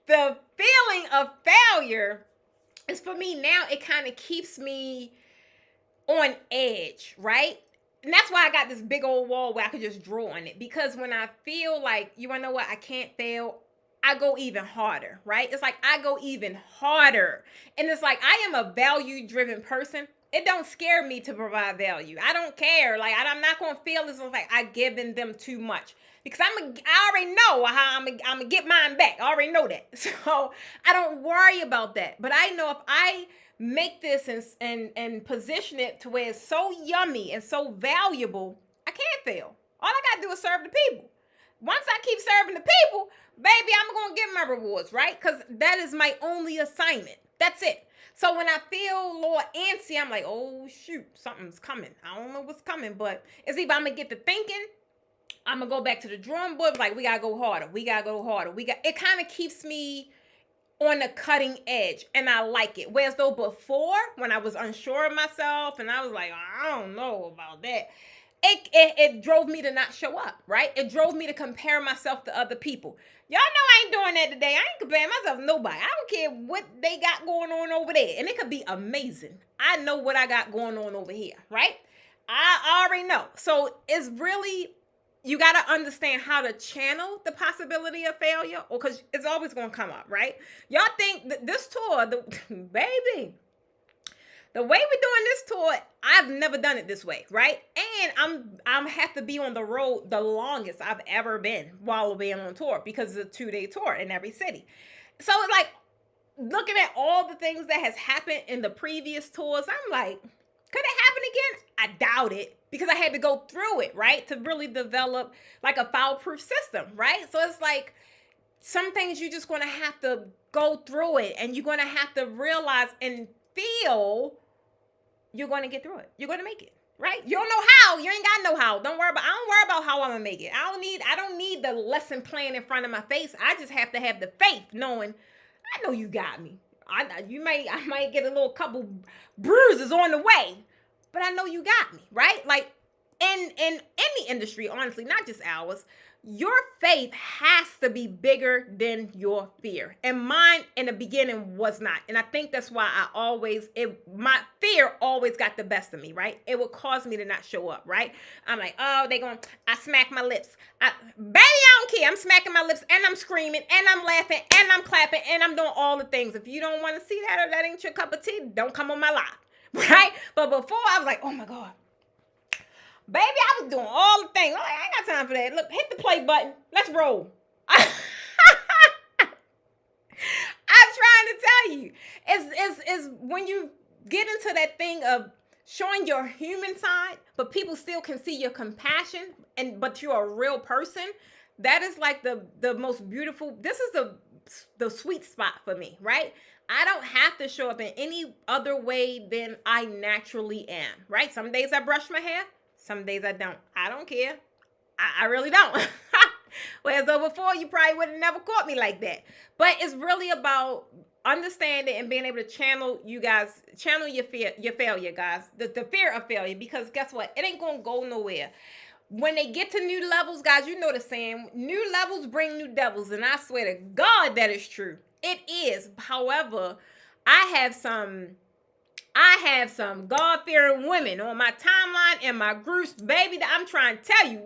[SPEAKER 1] the feeling of failure is, for me now, it kind of keeps me on edge, right? And that's why I got this big old wall where I could just draw on it. Because when I feel like, you want to know what, I can't fail, I go even harder, right? It's like I go even harder. And it's like I am a value-driven person. It don't scare me to provide value. I don't care. Like, I'm not going to feel as like I given them too much. Because I already know how I'm going to get mine back. I already know that. So I don't worry about that. But I know if I make this and position it to where it's so yummy and so valuable, I can't fail. All I got to do is serve the people. Once I keep serving the people, baby, I'm going to get my rewards, right? Because that is my only assignment. That's it. So when I feel a little antsy, I'm like, oh, shoot, something's coming. I don't know what's coming, but it's either I'm going to get to thinking, I'm going to go back to the drawing board, like, we got to go harder. We got to go harder. It kind of keeps me on the cutting edge, and I like it. Whereas though before, when I was unsure of myself, and I was like, I don't know about that, it drove me to not show up, right? It drove me to compare myself to other people. Y'all know I ain't doing that today. I ain't comparing myself to nobody. I don't care what they got going on over there. And it could be amazing. I know what I got going on over here, right? I already know. So it's really, you got to understand how to channel the possibility of failure, or because it's always going to come up, right? Y'all think that this tour, baby, the way we're doing this tour, I've never done it this way, right? And I'm have to be on the road the longest I've ever been while being on tour, because it's a 2-day tour in every city. So it's like, looking at all the things that has happened in the previous tours, I'm like, could it happen again? I doubt it, because I had to go through it, right? To really develop like a foul-proof system, right? So it's like, some things you're just going to have to go through it, and you're going to have to realize and feel you're going to get through it. You're going to make it, right? You don't know how. You ain't got no how. I don't worry about how I'm going to make it. I don't need the lesson plan in front of my face. I just have to have the faith, knowing I know you got me. I might get a little couple bruises on the way, but I know you got me, right? Like, in any industry, honestly, not just ours, your faith has to be bigger than your fear. And mine in the beginning was not. And I think that's why my fear always got the best of me, right? It would cause me to not show up, right? I'm like, oh, I smack my lips. Baby, I don't care. I'm smacking my lips, and I'm screaming, and I'm laughing, and I'm clapping, and I'm doing all the things. If you don't want to see that, or that ain't your cup of tea, don't come on my live, right? But before, I was like, oh my God. Baby, I was doing all the things. I ain't got time for that. Look, hit the play button. Let's roll. I'm trying to tell you. It's when you get into that thing of showing your human side, but people still can see your compassion, but you're a real person. That is like the most beautiful. This is the sweet spot for me, right? I don't have to show up in any other way than I naturally am, right? Some days I brush my hair. Some days I don't. I don't care. I really don't. Whereas though before, you probably would have never caught me like that. But it's really about understanding and being able to channel your failure, guys. The fear of failure. Because guess what? It ain't going to go nowhere. When they get to new levels, guys, you know the saying, new levels bring new devils. And I swear to God, that is true. It is. However, I have some God-fearing women on my timeline and my groups, baby, that I'm trying to tell you,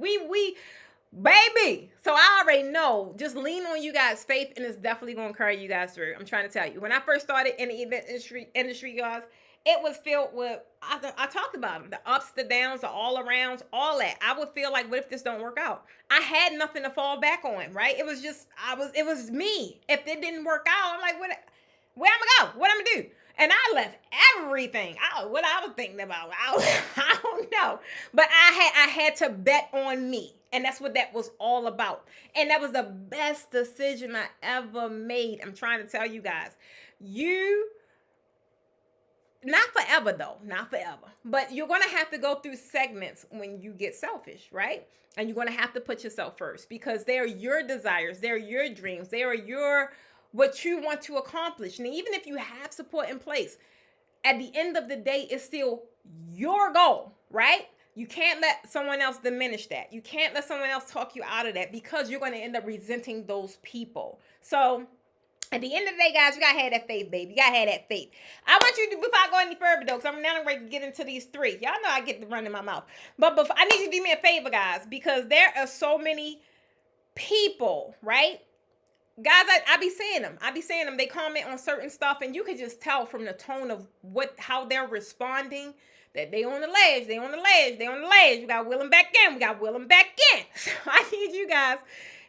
[SPEAKER 1] baby. So I already know, just lean on you guys' faith, and it's definitely going to carry you guys through. I'm trying to tell you. When I first started in the event industry, guys, it was filled with, I talked about them, the ups, the downs, the all-arounds, all that. I would feel like, what if this don't work out? I had nothing to fall back on, right? It was just, it was me. If it didn't work out, I'm like, where am I going to go? What am I going to do? And I left everything. What I was thinking about, I don't know. But I had to bet on me. And that's what that was all about. And that was the best decision I ever made. I'm trying to tell you guys. Not forever though, not forever. But you're going to have to go through segments when you get selfish, right? And you're going to have to put yourself first because they're your desires, they're your dreams, they are what you want to accomplish. And even if you have support in place, at the end of the day, it's still your goal, right? You can't let someone else diminish that. You can't let someone else talk you out of that because you're going to end up resenting those people. So at the end of the day, guys, you got to have that faith, baby. You got to have that faith. I want you to, before I go any further, though, because I'm now ready to get into these three. Y'all know I get the run in my mouth. But before, I need you to do me a favor, guys, because there are so many people, right? Guys, I be seeing them. They comment on certain stuff, and you can just tell from the tone of how they're responding that they on the ledge. We got to wheel them back in. So I need you guys,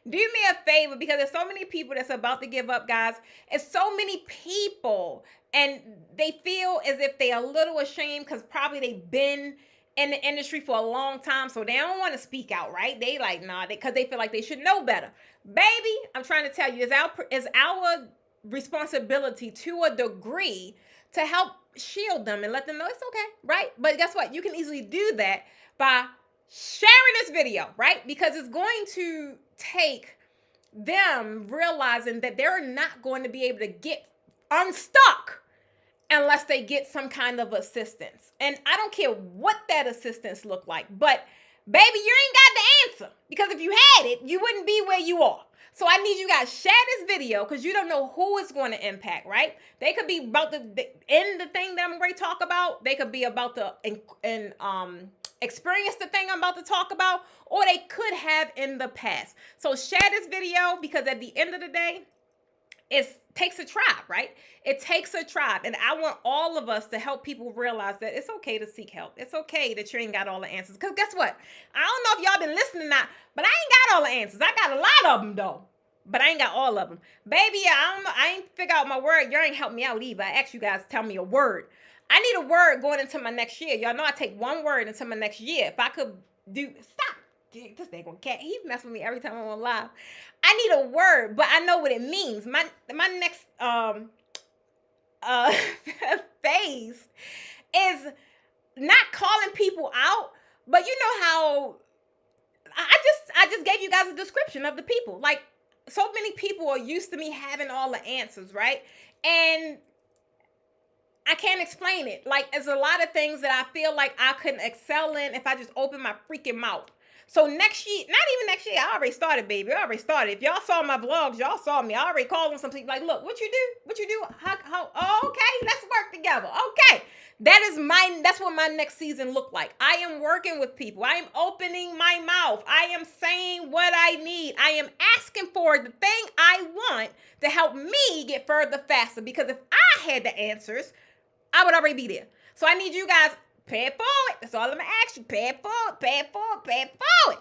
[SPEAKER 1] do me a favor, because there's so many people that's about to give up, guys. It's so many people, and they feel as if they're a little ashamed because probably they've been in the industry for a long time, so they don't want to speak out, right? They like, nah, because they feel like they should know better. Baby, I'm trying to tell you, it's our responsibility to a degree to help shield them and let them know it's okay, right? But guess what? You can easily do that by sharing this video, right? Because it's going to take them realizing that they're not going to be able to get unstuck unless they get some kind of assistance. And I don't care what that assistance look like, but baby, you ain't got the answer, because if you had it, you wouldn't be where you are. So I need you guys share this video, because you don't know who it's going to impact, right? They could be about to end the thing that I'm going to talk about. They could be about to experience the thing I'm about to talk about, or they could have in the past. So share this video, because at the end of the day, it takes a tribe, right? It takes a tribe. And I want all of us to help people realize that it's okay to seek help. It's okay that you ain't got all the answers. Because guess what? I don't know if y'all been listening or not, but I ain't got all the answers. I got a lot of them, though. But I ain't got all of them. Baby, I don't know. I ain't figure out my word. Y'all ain't helped me out either. I asked you guys to tell me a word. I need a word going into my next year. Y'all know I take one word into my next year. If I could do... Stop. This nigga cat, he mess with me every time I'm on live. I need a word, but I know what it means. My next phase is not calling people out, but you know how I just gave you guys a description of the people. Like, so many people are used to me having all the answers, right? And I can't explain it. Like, there's a lot of things that I feel like I couldn't excel in if I just opened my freaking mouth. So next year, not even next year, I already started, baby. I already started. If y'all saw my vlogs, y'all saw me. I already called on some people like, look, what you do? What you do? How okay, let's work together. Okay. That's what my next season look like. I am working with people. I am opening my mouth. I am saying what I need. I am asking for the thing I want to help me get further faster. Because if I had the answers, I would already be there. So I need you guys, pay it forward. That's all I'm going to ask you. Pay it forward, pay it forward, pay it forward.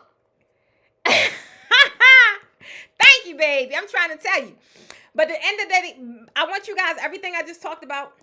[SPEAKER 1] Thank you, baby. I'm trying to tell you. But at the end of the day, I want you guys, everything I just talked about,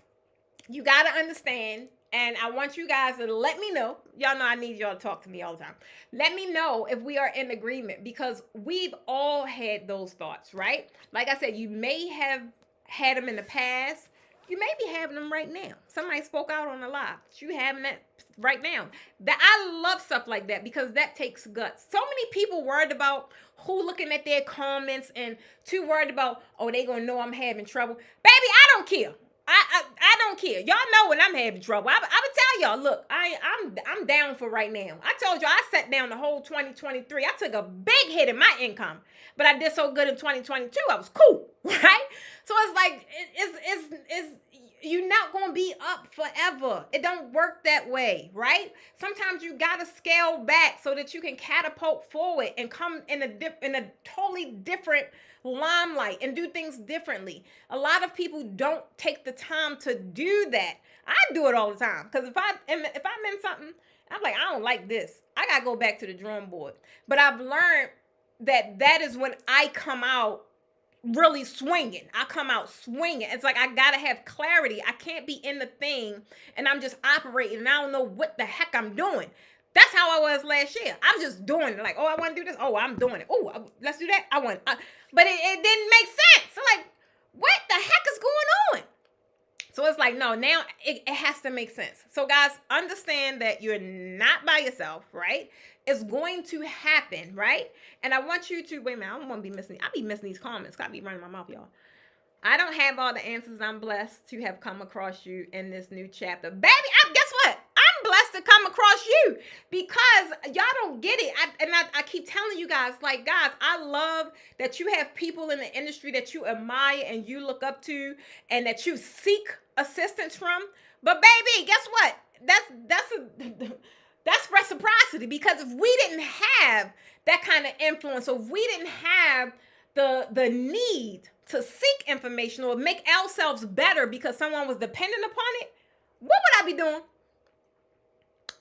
[SPEAKER 1] you got to understand. And I want you guys to let me know. Y'all know I need y'all to talk to me all the time. Let me know if we are in agreement, because we've all had those thoughts, right? Like I said, you may have had them in the past. You may be having them right now. Somebody spoke out on the live. You having that right now. I love stuff like that, because that takes guts. So many people worried about who looking at their comments, and too worried about, oh, they gonna know I'm having trouble. Baby, I don't care. I don't care. Y'all know when I'm having trouble. I would tell y'all, look, I'm down for right now. I told y'all I sat down the whole 2023. I took a big hit in my income, but I did so good in 2022. I was cool, right? So it's like it's you're not gonna be up forever. It don't work that way, right? Sometimes you gotta scale back so that you can catapult forward and come in a totally different limelight and do things differently. A lot of people don't take the time to do that. I do it all the time, because if I'm in something, I'm like, I don't like this, I gotta go back to the drawing board. But I've learned that is when I come out really swinging. I come out swinging. It's like I gotta have clarity. I can't be in the thing and I'm just operating and I don't know what the heck I'm doing. That's how I was last year. I was just doing it. Like, oh, I want to do this. Oh, I'm doing it. Oh, let's do that. But it didn't make sense. So like, what the heck is going on? So it's like, no, now it has to make sense. So guys, understand that you're not by yourself, right? It's going to happen, right? And I want you to, wait a minute, I don't want to be missing. I be missing these comments. I be running my mouth, y'all. I don't have all the answers. I'm blessed to have come across you in this new chapter. Baby, guess what? I'm blessed to come across you because y'all don't get it. I keep telling you guys, like, guys, I love that you have people in the industry that you admire and you look up to and that you seek assistance from. But baby, guess what? That's reciprocity, because if we didn't have that kind of influence, or if we didn't have the need to seek information or make ourselves better because someone was dependent upon it, what would I be doing?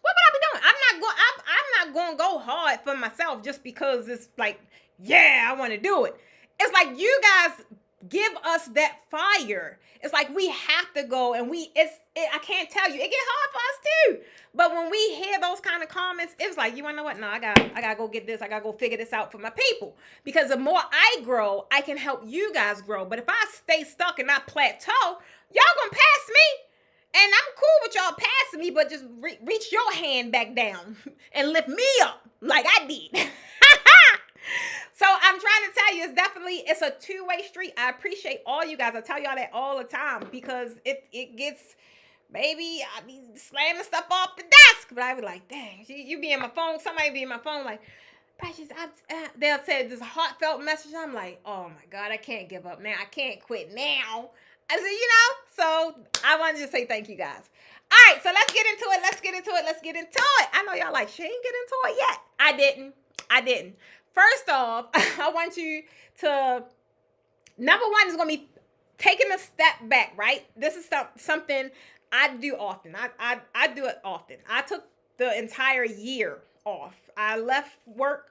[SPEAKER 1] What would I be doing? I'm not going to go hard for myself just because it's like, yeah, I want to do it. It's like you guys give us that fire. It's like we have to go, and I can't tell you, it get hard for us too. But when we hear those kind of comments, it's like, you want to know what? No, I gotta go get this. I gotta go figure this out for my people. Because the more I grow, I can help you guys grow. But if I stay stuck and I plateau, y'all gonna pass me. And I'm cool with y'all passing me, but just reach your hand back down and lift me up like I did. So I'm trying to tell you, it's a two-way street. I appreciate all you guys. I tell y'all that all the time because it gets, baby, I be slamming stuff off the desk. But I be like, dang, you be in my phone. Somebody be in my phone like, Precious, they'll say this heartfelt message. I'm like, oh my God, I can't give up now. I can't quit now. I said, so I wanted to say thank you guys. All right, so let's get into it. I know y'all like, she ain't get into it yet. I didn't. First off, I want you to, number one is going to be taking a step back, right? This is something I do often. I do it often. I took the entire year off. I left work,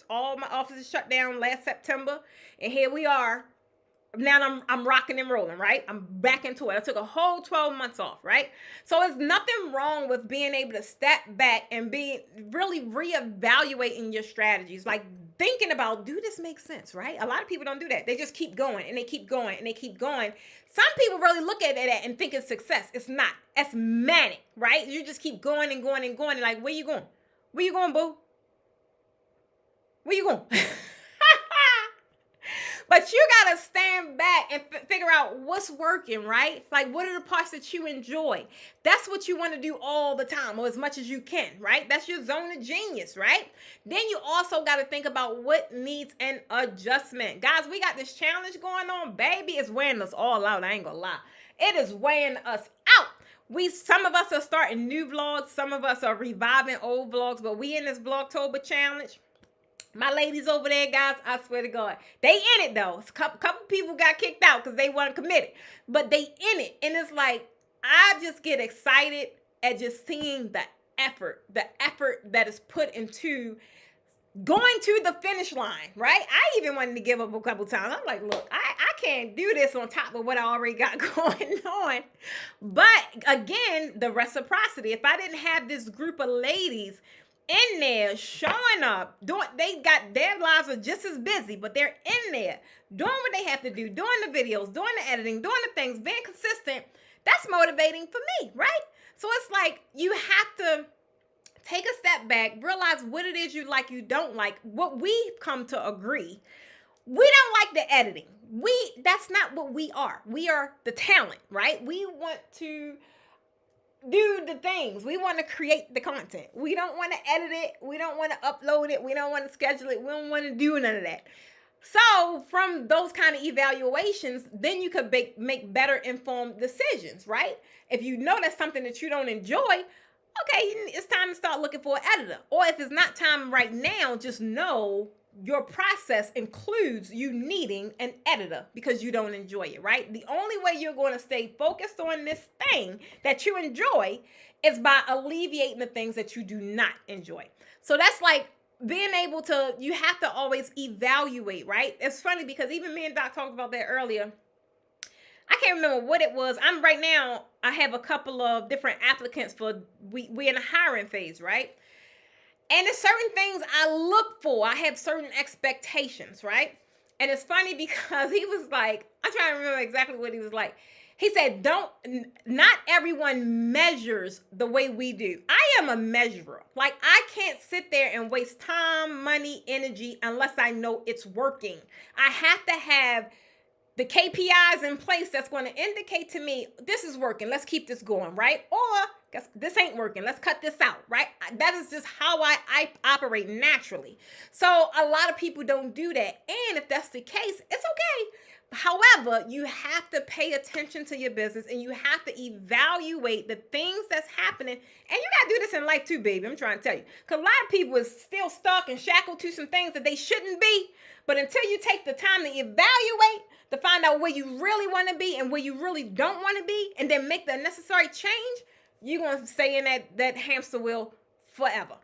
[SPEAKER 1] all my offices shut down last September, and here we are. Now I'm rocking and rolling, right? I'm back into it. I took a whole 12 months off, right? So there's nothing wrong with being able to step back and be really reevaluating your strategies. Like thinking about, do this make sense, right? A lot of people don't do that. They just keep going and they keep going and they keep going. Some people really look at it and think it's success. It's not. It's manic, right? You just keep going and going and going. And like, where you going? Where you going, boo? Where you going? But you got to stand back and figure out what's working, right? Like, what are the parts that you enjoy? That's what you want to do all the time, or as much as you can, right? That's your zone of genius, right? Then you also got to think about what needs an adjustment. Guys, we got this challenge going on. Baby, it's wearing us all out. I ain't gonna lie. It is wearing us out. Some of us are starting new vlogs. Some of us are reviving old vlogs, but we in this Vlogtober challenge. My ladies over there, guys, I swear to God, they in it though. A couple people got kicked out because they weren't committed, but they in it. And it's like, I just get excited at just seeing the effort that is put into going to the finish line, right? I even wanted to give up a couple times. I'm like, look, I can't do this on top of what I already got going on. But again, the reciprocity, if I didn't have this group of ladies in there showing up, their lives are just as busy, but they're in there doing what they have to do, doing the videos, doing the editing, doing the things, being consistent. That's motivating for me, right? So it's like you have to take a step back, realize what it is you like, you don't like. What we've come to agree, we don't like the editing. That's not what we are. We are the talent, right? We want to do the things. We want to create the content. We don't want to edit it. We don't want to upload it. We don't want to schedule it. We don't want to do none of that. So from those kind of evaluations, then you could make better informed decisions, right? If you know that's something that you don't enjoy, okay, it's time to start looking for an editor. Or if it's not time right now, just know your process includes you needing an editor because you don't enjoy it, right? The only way you're going to stay focused on this thing that you enjoy is by alleviating the things that you do not enjoy. So that's like being able to, you have to always evaluate, right? It's funny because even me and Doc talked about that earlier. I can't remember what it was. I have a couple of different applicants for, we in a hiring phase, right? And there's certain things I look for. I have certain expectations, right? And it's funny because he was like, I'm trying to remember exactly what he was like. He said, not everyone measures the way we do. I am a measurer. Like, I can't sit there and waste time, money, energy unless I know it's working. I have to have the KPIs in place that's going to indicate to me, this is working, let's keep this going, right? Or this ain't working, let's cut this out, right? That is just how I operate naturally. So a lot of people don't do that. And if that's the case, it's okay. However, you have to pay attention to your business and you have to evaluate the things that's happening. And you got to do this in life too, baby. I'm trying to tell you. Because a lot of people is still stuck and shackled to some things that they shouldn't be. But until you take the time to evaluate, to find out where you really want to be and where you really don't want to be, and then make the necessary change, you're going to stay in that hamster wheel forever.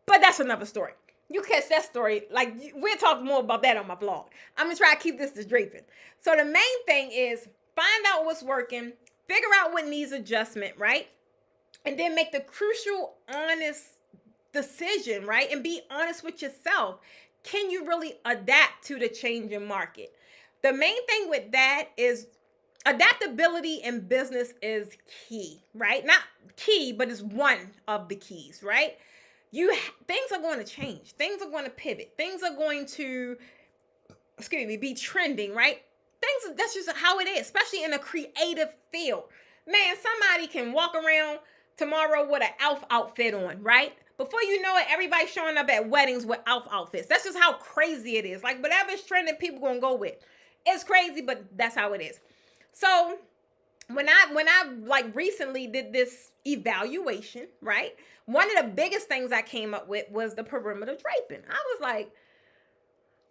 [SPEAKER 1] But that's another story. You catch that story, like, we'll talk more about that on my blog. I'm going to try to keep this to draping. So the main thing is find out what's working, figure out what needs adjustment, right? And then make the crucial, honest decision, right? And be honest with yourself. Can you really adapt to the changing market? The main thing with that is adaptability in business is key, right? Not key, but it's one of the keys, right? Things are going to change. Things are going to pivot. Things are going to, be trending, right? That's just how it is, especially in a creative field. Man, somebody can walk around tomorrow with an elf outfit on, right? Before you know it, everybody's showing up at weddings with elf outfits. That's just how crazy it is. Like, whatever's trending, people going to go with. It's crazy, but that's how it is. So when I like recently did this evaluation, right? One of the biggest things I came up with was the perimeter draping. I was like,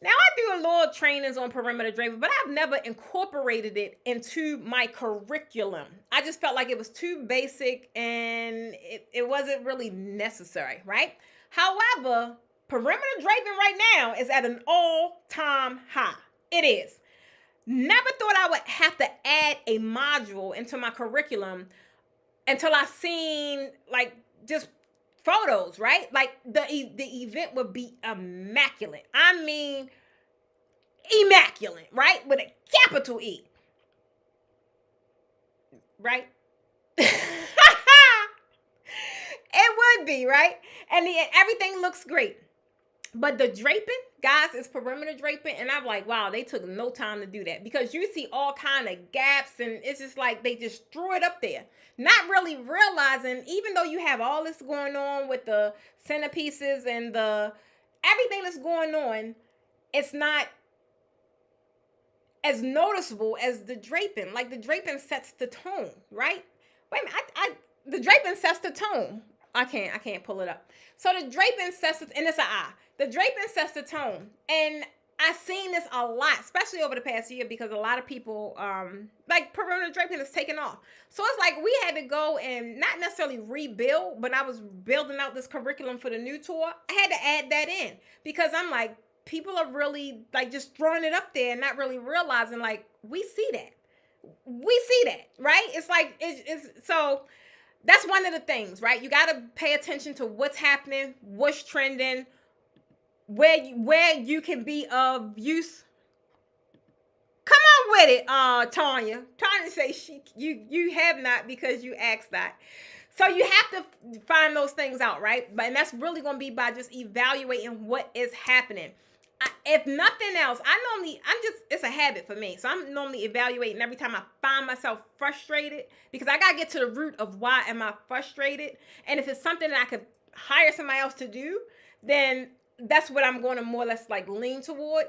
[SPEAKER 1] now I do a little trainings on perimeter draping, but I've never incorporated it into my curriculum. I just felt like it was too basic and it wasn't really necessary, right? However, perimeter draping right now is at an all-time high. It is. Never thought I would have to add a module into my curriculum until I seen like just photos, right? Like the event would be immaculate. I mean, immaculate, right? With a capital E, right? It would be, right? And everything looks great. But the draping, guys, is perimeter draping. And I'm like, wow, they took no time to do that. Because you see all kind of gaps. And it's just like they just threw it up there. Not really realizing, even though you have all this going on with the centerpieces and everything that's going on, it's not as noticeable as the draping. Like the draping sets the tone, right? Wait a minute, the draping sets the tone. I can't pull it up. So the draping sets it, and it's an I. The draping sets the tone. And I've seen this a lot, especially over the past year, because a lot of people, like perimeter draping is taking off. So it's like we had to go and not necessarily rebuild, but I was building out this curriculum for the new tour. I had to add that in because I'm like, people are really like just throwing it up there and not really realizing like, we see that, right? It's like, it's so that's one of the things, right? You got to pay attention to what's happening, what's trending, where you can be of use. Come on with it, Tanya. Tanya say you have not because you asked that. So you have to find those things out, right? And that's really going to be by just evaluating what is happening. If nothing else, it's a habit for me. So I'm normally evaluating every time I find myself frustrated because I got to get to the root of why am I frustrated. And if it's something that I could hire somebody else to do, then that's what I'm going to more or less like lean toward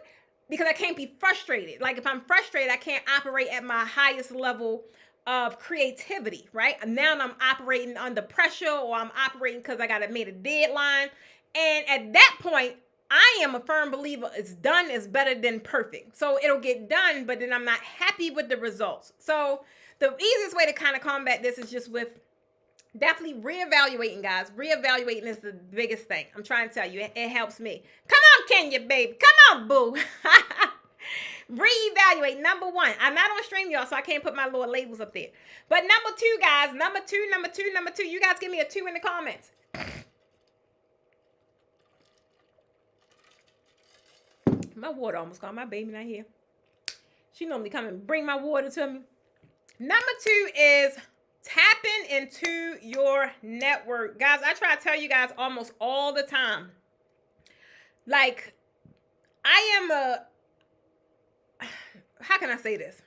[SPEAKER 1] because I can't be frustrated. Like if I'm frustrated, I can't operate at my highest level of creativity, right? Now I'm operating under pressure or I'm operating because I got to meet a deadline. And at that point, I am a firm believer it's done is better than perfect. So it'll get done, but then I'm not happy with the results. So the easiest way to kind of combat this is just with Definitely reevaluating, guys. Reevaluating is the biggest thing. I'm trying to tell you, it helps me. Come on, Kenya, baby. Come on, boo. Reevaluate. Number one. I'm not on stream, y'all, so I can't put my little labels up there. But number two, guys. Number two. You guys give me a 2 in the comments. My water almost gone. My baby not here. She normally come and bring my water to me. Number 2 is tapping into your network. Guys, I try to tell you guys almost all the time. Like, I am how can I say this?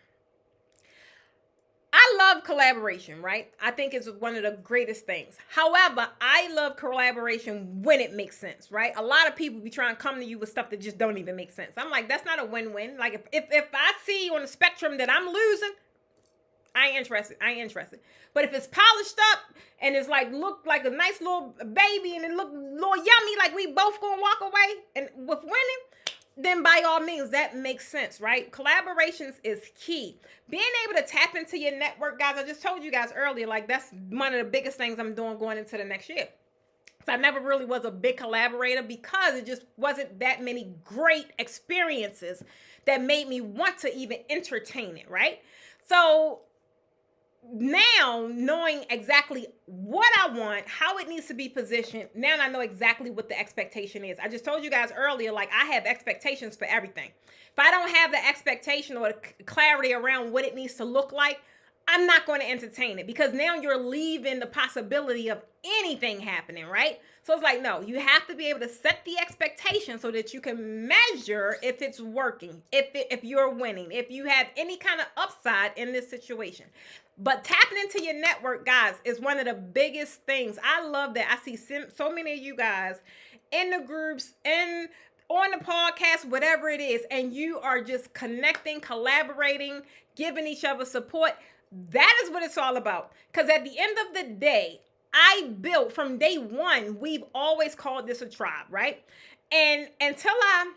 [SPEAKER 1] I love collaboration, right? I think it's one of the greatest things. However, I love collaboration when it makes sense, right? A lot of people be trying to come to you with stuff that just don't even make sense. I'm like, that's not a win-win. Like, if I see on the spectrum that I'm losing, I ain't interested. But if it's polished up and it's like look like a nice little baby and it look a little yummy, like we both gonna walk away and with winning, then by all means, that makes sense, right? Collaborations is key. Being able to tap into your network, guys, I just told you guys earlier, like that's one of the biggest things I'm doing going into the next year. So I never really was a big collaborator because it just wasn't that many great experiences that made me want to even entertain it, right? So now knowing exactly what I want, how it needs to be positioned, now I know exactly what the expectation is. I just told you guys earlier, like I have expectations for everything. If I don't have the expectation or the clarity around what it needs to look like, I'm not going to entertain it because now you're leaving the possibility of anything happening, right? So it's like, no, you have to be able to set the expectation so that you can measure if it's working, if you're winning, if you have any kind of upside in this situation. But tapping into your network, guys, is one of the biggest things. I love that. I see so many of you guys in the groups and on the podcast, whatever it is, and you are just connecting, collaborating, giving each other support. That is what it's all about. Because at the end of the day, I built from day one, we've always called this a tribe, right? And until I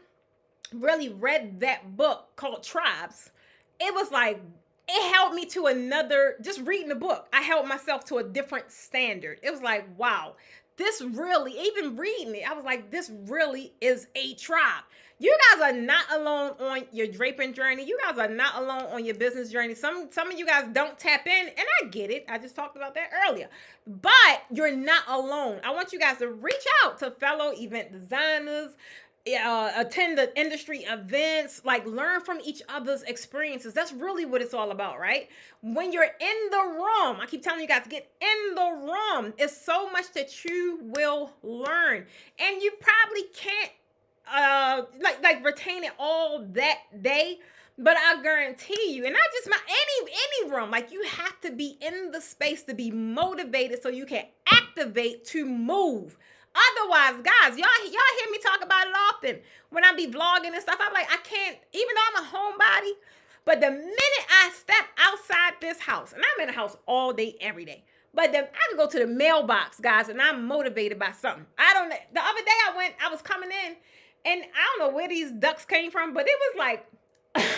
[SPEAKER 1] really read that book called Tribes, it was like, it held me to another, just reading the book, I held myself to a different standard. It was like, wow, this really, even reading it, I was like, this really is a tribe. You guys are not alone on your draping journey. You guys are not alone on your business journey. Some of you guys don't tap in, and I get it. I just talked about that earlier. But you're not alone. I want you guys to reach out to fellow event designers, attend the industry events, like learn from each other's experiences. That's really what it's all about, right? When you're in the room, I keep telling you guys, get in the room. It's so much that you will learn, and you probably can't like retain it all that day, but I guarantee you, and not just any room, like you have to be in the space to be motivated so you can activate to move. Otherwise, guys, y'all hear me talk about it often when I be vlogging and stuff. I'm like, I can't, even though I'm a homebody, but the minute I step outside this house, and I'm in the house all day, every day, but then I can go to the mailbox, guys, and I'm motivated by something. The other day I was coming in, and I don't know where these ducks came from, but it was like, it was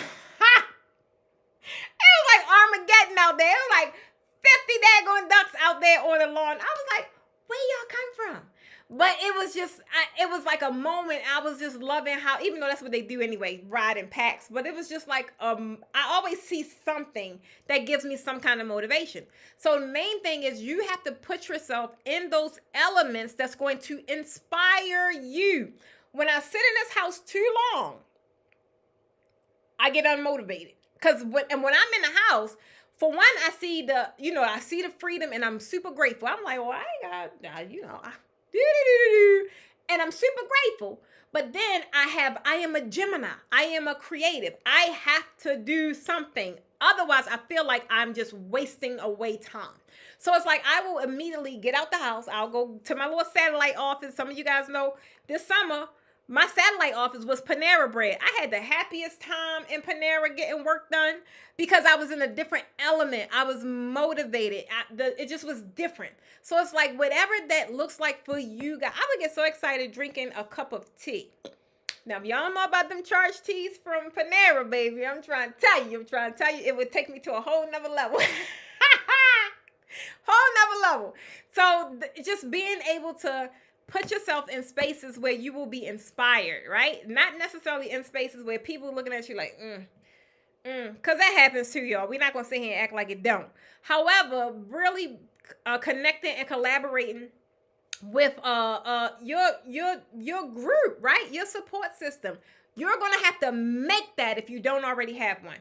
[SPEAKER 1] like Armageddon out there. It was like 50 daggone ducks out there on the lawn. I was like, where y'all come from? But it was just, it was like a moment. I was just loving how, even though that's what they do anyway, ride in packs. But it was just like, I always see something that gives me some kind of motivation. So the main thing is you have to put yourself in those elements that's going to inspire you. When I sit in this house too long, I get unmotivated. Because when I'm in the house, for one, I see the freedom, and I'm super grateful. I'm like, well, I ain't got, and I'm super grateful. But then I am a Gemini. I am a creative. I have to do something. Otherwise, I feel like I'm just wasting away time. So it's like I will immediately get out the house. I'll go to my little satellite office. Some of you guys know this summer, my satellite office was Panera Bread. I had the happiest time in Panera getting work done because I was in a different element. I was motivated. It just was different. So it's like whatever that looks like for you guys. I would get so excited drinking a cup of tea. Now, if y'all don't know about them charged teas from Panera, baby, I'm trying to tell you, it would take me to a whole nother level. Whole nother level. So just being able to put yourself in spaces where you will be inspired, right? Not necessarily in spaces where people are looking at you like, because that happens too, y'all. We're not going to sit here and act like it don't. However, really connecting and collaborating with your group, right? Your support system. You're going to have to make that if you don't already have one.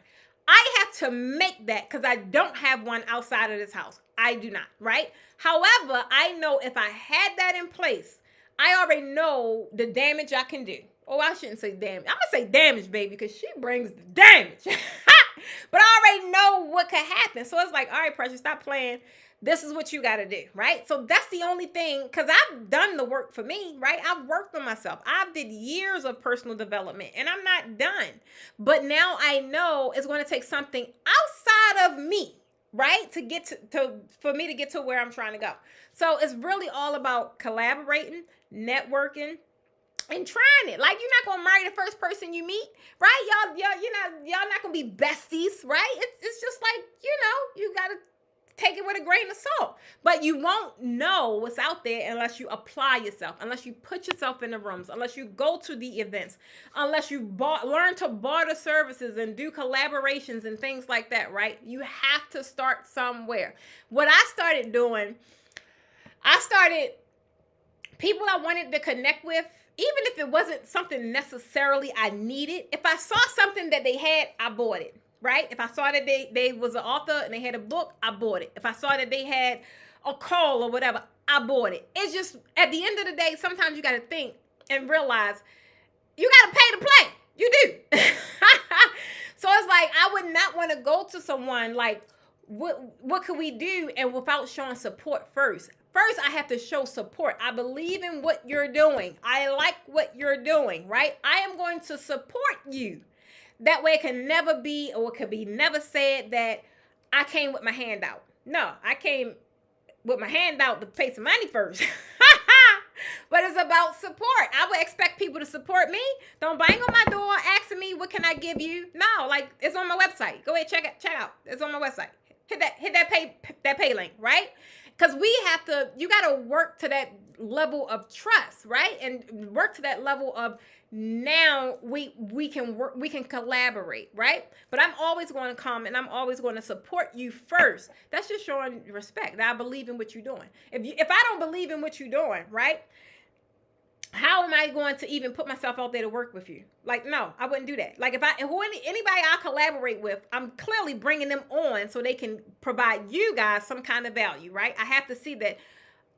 [SPEAKER 1] I have to make that because I don't have one outside of this house. I do not, right? However, I know if I had that in place, I already know the damage I can do. Oh, I shouldn't say damage. I'm going to say damage, baby, because she brings the damage. But I already know what could happen. So it's like, all right, Precious, stop playing. This is what you got to do, right? So that's the only thing, because I've done the work for me, right? I've worked on myself. I've did years of personal development, and I'm not done. But now I know it's going to take something outside of me, right? To get for me to get to where I'm trying to go. So it's really all about collaborating, networking, and trying it. Like, you're not gonna marry the first person you meet, right? Y'all not gonna be besties, right? It's just like, you gotta take it with a grain of salt. But you won't know what's out there unless you apply yourself, unless you put yourself in the rooms, unless you go to the events, unless you learn to barter services and do collaborations and things like that, right? You have to start somewhere. What I started doing, people I wanted to connect with, even if it wasn't something necessarily I needed. If I saw something that they had, I bought it, right? If I saw that they was an author and they had a book, I bought it. If I saw that they had a call or whatever, I bought it. It's just, at the end of the day, sometimes you got to think and realize you got to pay to play. You do. So it's like, I would not want to go to someone like, what could we do? And without showing support first. First, I have to show support. I believe in what you're doing. I like what you're doing, right? I am going to support you. That way it can never be, or it could be never said that I came with my hand out. No, I came with my hand out to pay some money first. But it's about support. I would expect people to support me. Don't bang on my door asking me, what can I give you? No, like, it's on my website. Go ahead, check it out. It's on my website. Hit that pay link, right? Because you got to work to that level of trust, right? And work to that level of, now we can work, we can collaborate, right? But I'm always going to come and I'm always going to support you first. That's just showing respect. That I believe in what you're doing. If I don't believe in what you're doing, right? How am I going to even put myself out there to work with you? Like, no, I wouldn't do that. Like, anybody I collaborate with, I'm clearly bringing them on so they can provide you guys some kind of value, right? I have to see that,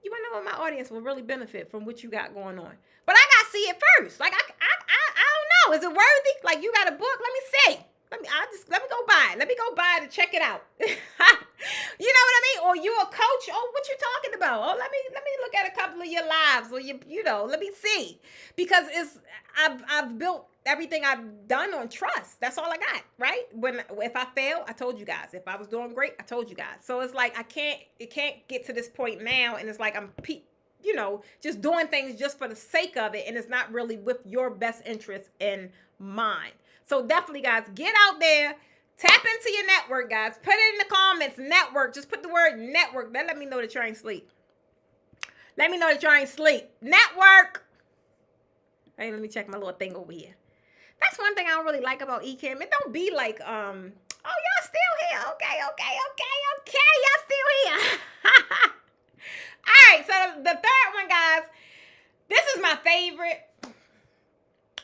[SPEAKER 1] you want to know what my audience will really benefit from what you got going on. But I got to see it first. Like, I don't know. Is it worthy? Like, you got a book? Let me see. Let me go buy it. Let me go buy it and check it out. You know what I mean? Or you a coach? Oh, what you talking about? Oh, let me look at a couple of your lives, or let me see. Because I've built everything I've done on trust. That's all I got, right? If I fail, I told you guys. If I was doing great, I told you guys. So it's like it can't get to this point now, and it's like I'm just doing things just for the sake of it, and it's not really with your best interest in mind. So definitely, guys, get out there, tap into your network, guys. Put it in the comments, network. Just put the word network. Let me know that you ain't sleep. Let me know that you ain't sleep. Network. Hey, let me check my little thing over here. That's one thing I don't really like about eCam. It don't be like, oh, y'all still here. Okay. Y'all still here. All right, so the third one, guys, this is my favorite.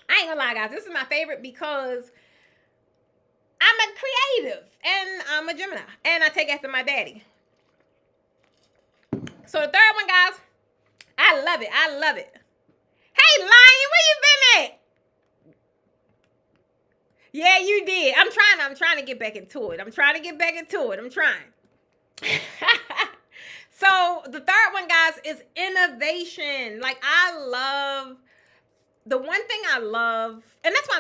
[SPEAKER 1] I ain't gonna lie, guys. This is my favorite because I'm a creative and I'm a Gemini and I take after my daddy. So the third one, guys, I love it. Hey, Lion, where you been at? Yeah, you did. I'm trying to get back into it. I'm trying. So the third one, guys, is innovation. Like, the one thing I love, and that's why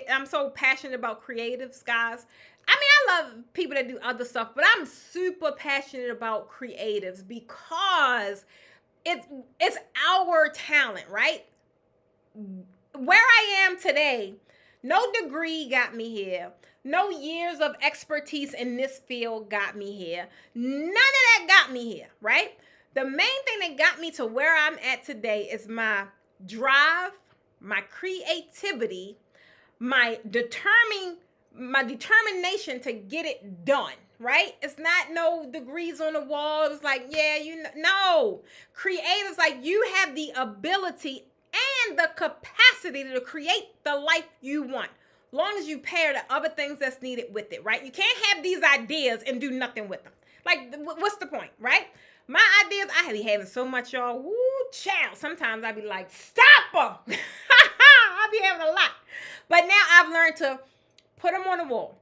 [SPEAKER 1] I'm so passionate about creatives, guys. I mean, I love people that do other stuff, but I'm super passionate about creatives because it's our talent, right? Where I am today, no degree got me here. No years of expertise in this field got me here. None of that got me here, right? The main thing that got me to where I'm at today is my drive, my creativity, my determination to get it done, right? It's not no degrees on the wall. It's like, yeah, no. Creatives, like, you have the ability and the capacity to create the life you want, long as you pair the other things that's needed with it, right? You can't have these ideas and do nothing with them. Like, what's the point, right? My ideas, I be having so much, y'all. Woo, child. Sometimes I be like, stop them. I be having a lot. But now I've learned to put them on the wall.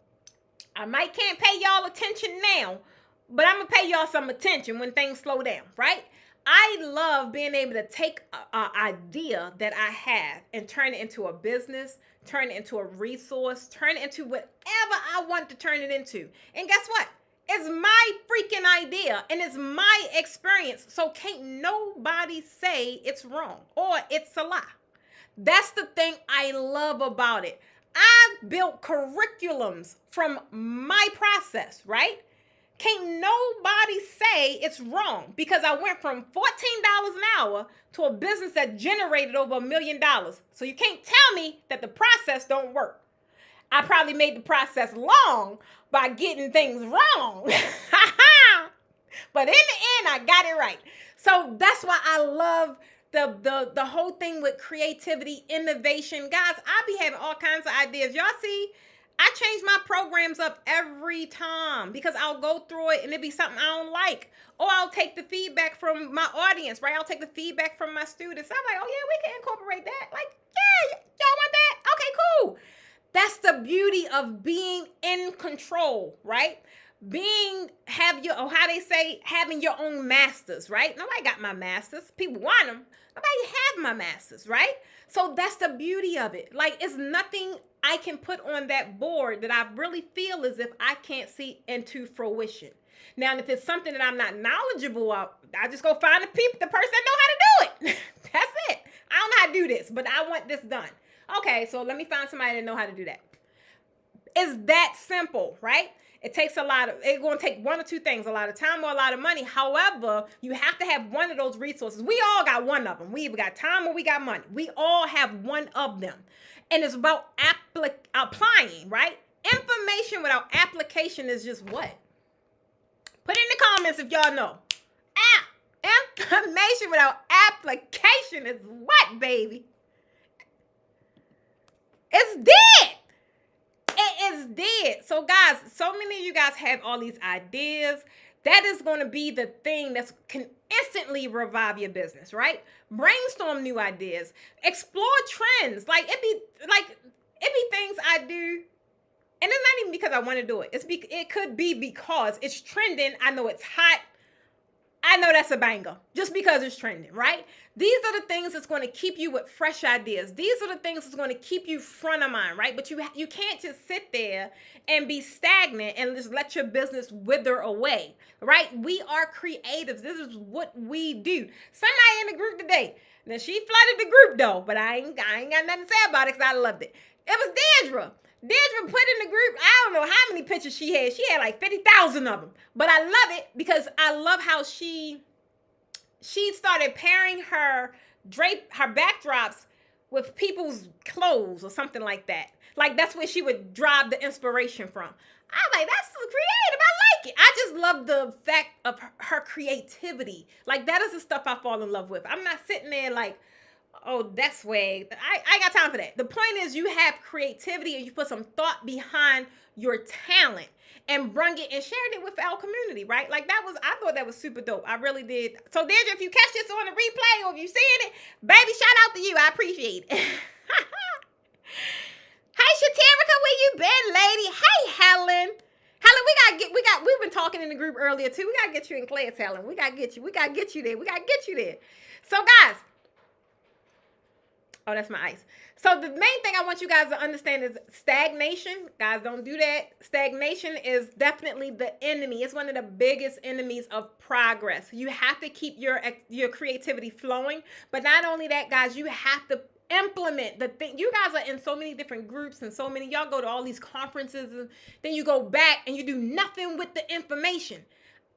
[SPEAKER 1] I can't pay y'all attention now, but I'm going to pay y'all some attention when things slow down, right? I love being able to take an idea that I have and turn it into a business, turn it into a resource, turn it into whatever I want to turn it into. And guess what? It's my freaking idea and it's my experience. So can't nobody say it's wrong or it's a lie. That's the thing I love about it. I've built curriculums from my process, right? Can't nobody say it's wrong because I went from $14 an hour to a business that generated over $1 million. So you can't tell me that the process don't work. I probably made the process long by getting things wrong. But in the end, I got it right. So that's why I love the whole thing with creativity, innovation. Guys, I be having all kinds of ideas. Y'all see, I change my programs up every time because I'll go through it and it'll be something I don't like. Or I'll take the feedback from my audience, right? I'll take the feedback from my students. I'm like, oh yeah, we can incorporate that. Like, yeah, y'all want that? Okay, cool. That's the beauty of being in control, right? Having your own masters, right? Nobody got my masters. People want them. Nobody have my masters, right? So that's the beauty of it. Like, it's nothing I can put on that board that I really feel as if I can't see into fruition. Now, if it's something that I'm not knowledgeable of, I just go find the person that know how to do it. That's it. I don't know how to do this, but I want this done. Okay, so let me find somebody that know how to do that. It's that simple, right? It's going to take one or two things, a lot of time or a lot of money. However, you have to have one of those resources. We all got one of them. We either got time or we got money. We all have one of them. And it's about applying, right? Information without application is just what? Put in the comments if y'all know. Information without application is what, baby? It's dead. It is dead. So guys, so many of you guys have all these ideas. That is going to be the thing that can instantly revive your business, right? Brainstorm new ideas. Explore trends. Like it be things I do. And it's not even because I want to do it. It could be because it's trending. I know it's hot. I know that's a banger just because it's trending, right? These are the things that's going to keep you with fresh ideas. These are the things that's going to keep you front of mind, right? But you can't just sit there and be stagnant and just let your business wither away, right? We are creatives. This is what we do. Somebody in the group today, now she flooded the group though, but I ain't got nothing to say about it because I loved it. It was Deirdre. Deirdre put in the group, I don't know how many pictures she had. She had like 50,000 of them. But I love it because I love how she started pairing her backdrops with people's clothes or something like that. Like that's where she would drive the inspiration from. I'm like, that's so creative. I like it. I just love the fact of her creativity. Like that is the stuff I fall in love with. I'm not sitting there like, oh, that's way. I got time for that. The point is you have creativity and you put some thought behind your talent and bring it and shared it with our community, right? Like I thought that was super dope. I really did. So Deirdre, if you catch this on the replay or if you seeing it, baby, shout out to you. I appreciate it. Hey, Shaterica, where you been, lady? Hey, Helen. We've been talking in the group earlier too. We gotta get you in class, Helen. We gotta get you there. So guys, oh, that's my ice. So the main thing I want you guys to understand is stagnation. Guys, don't do that. Stagnation is definitely the enemy. It's one of the biggest enemies of progress. You have to keep your creativity flowing. But not only that, guys, you have to implement the thing. You guys are in so many different groups and so many, y'all go to all these conferences and then you go back and you do nothing with the information.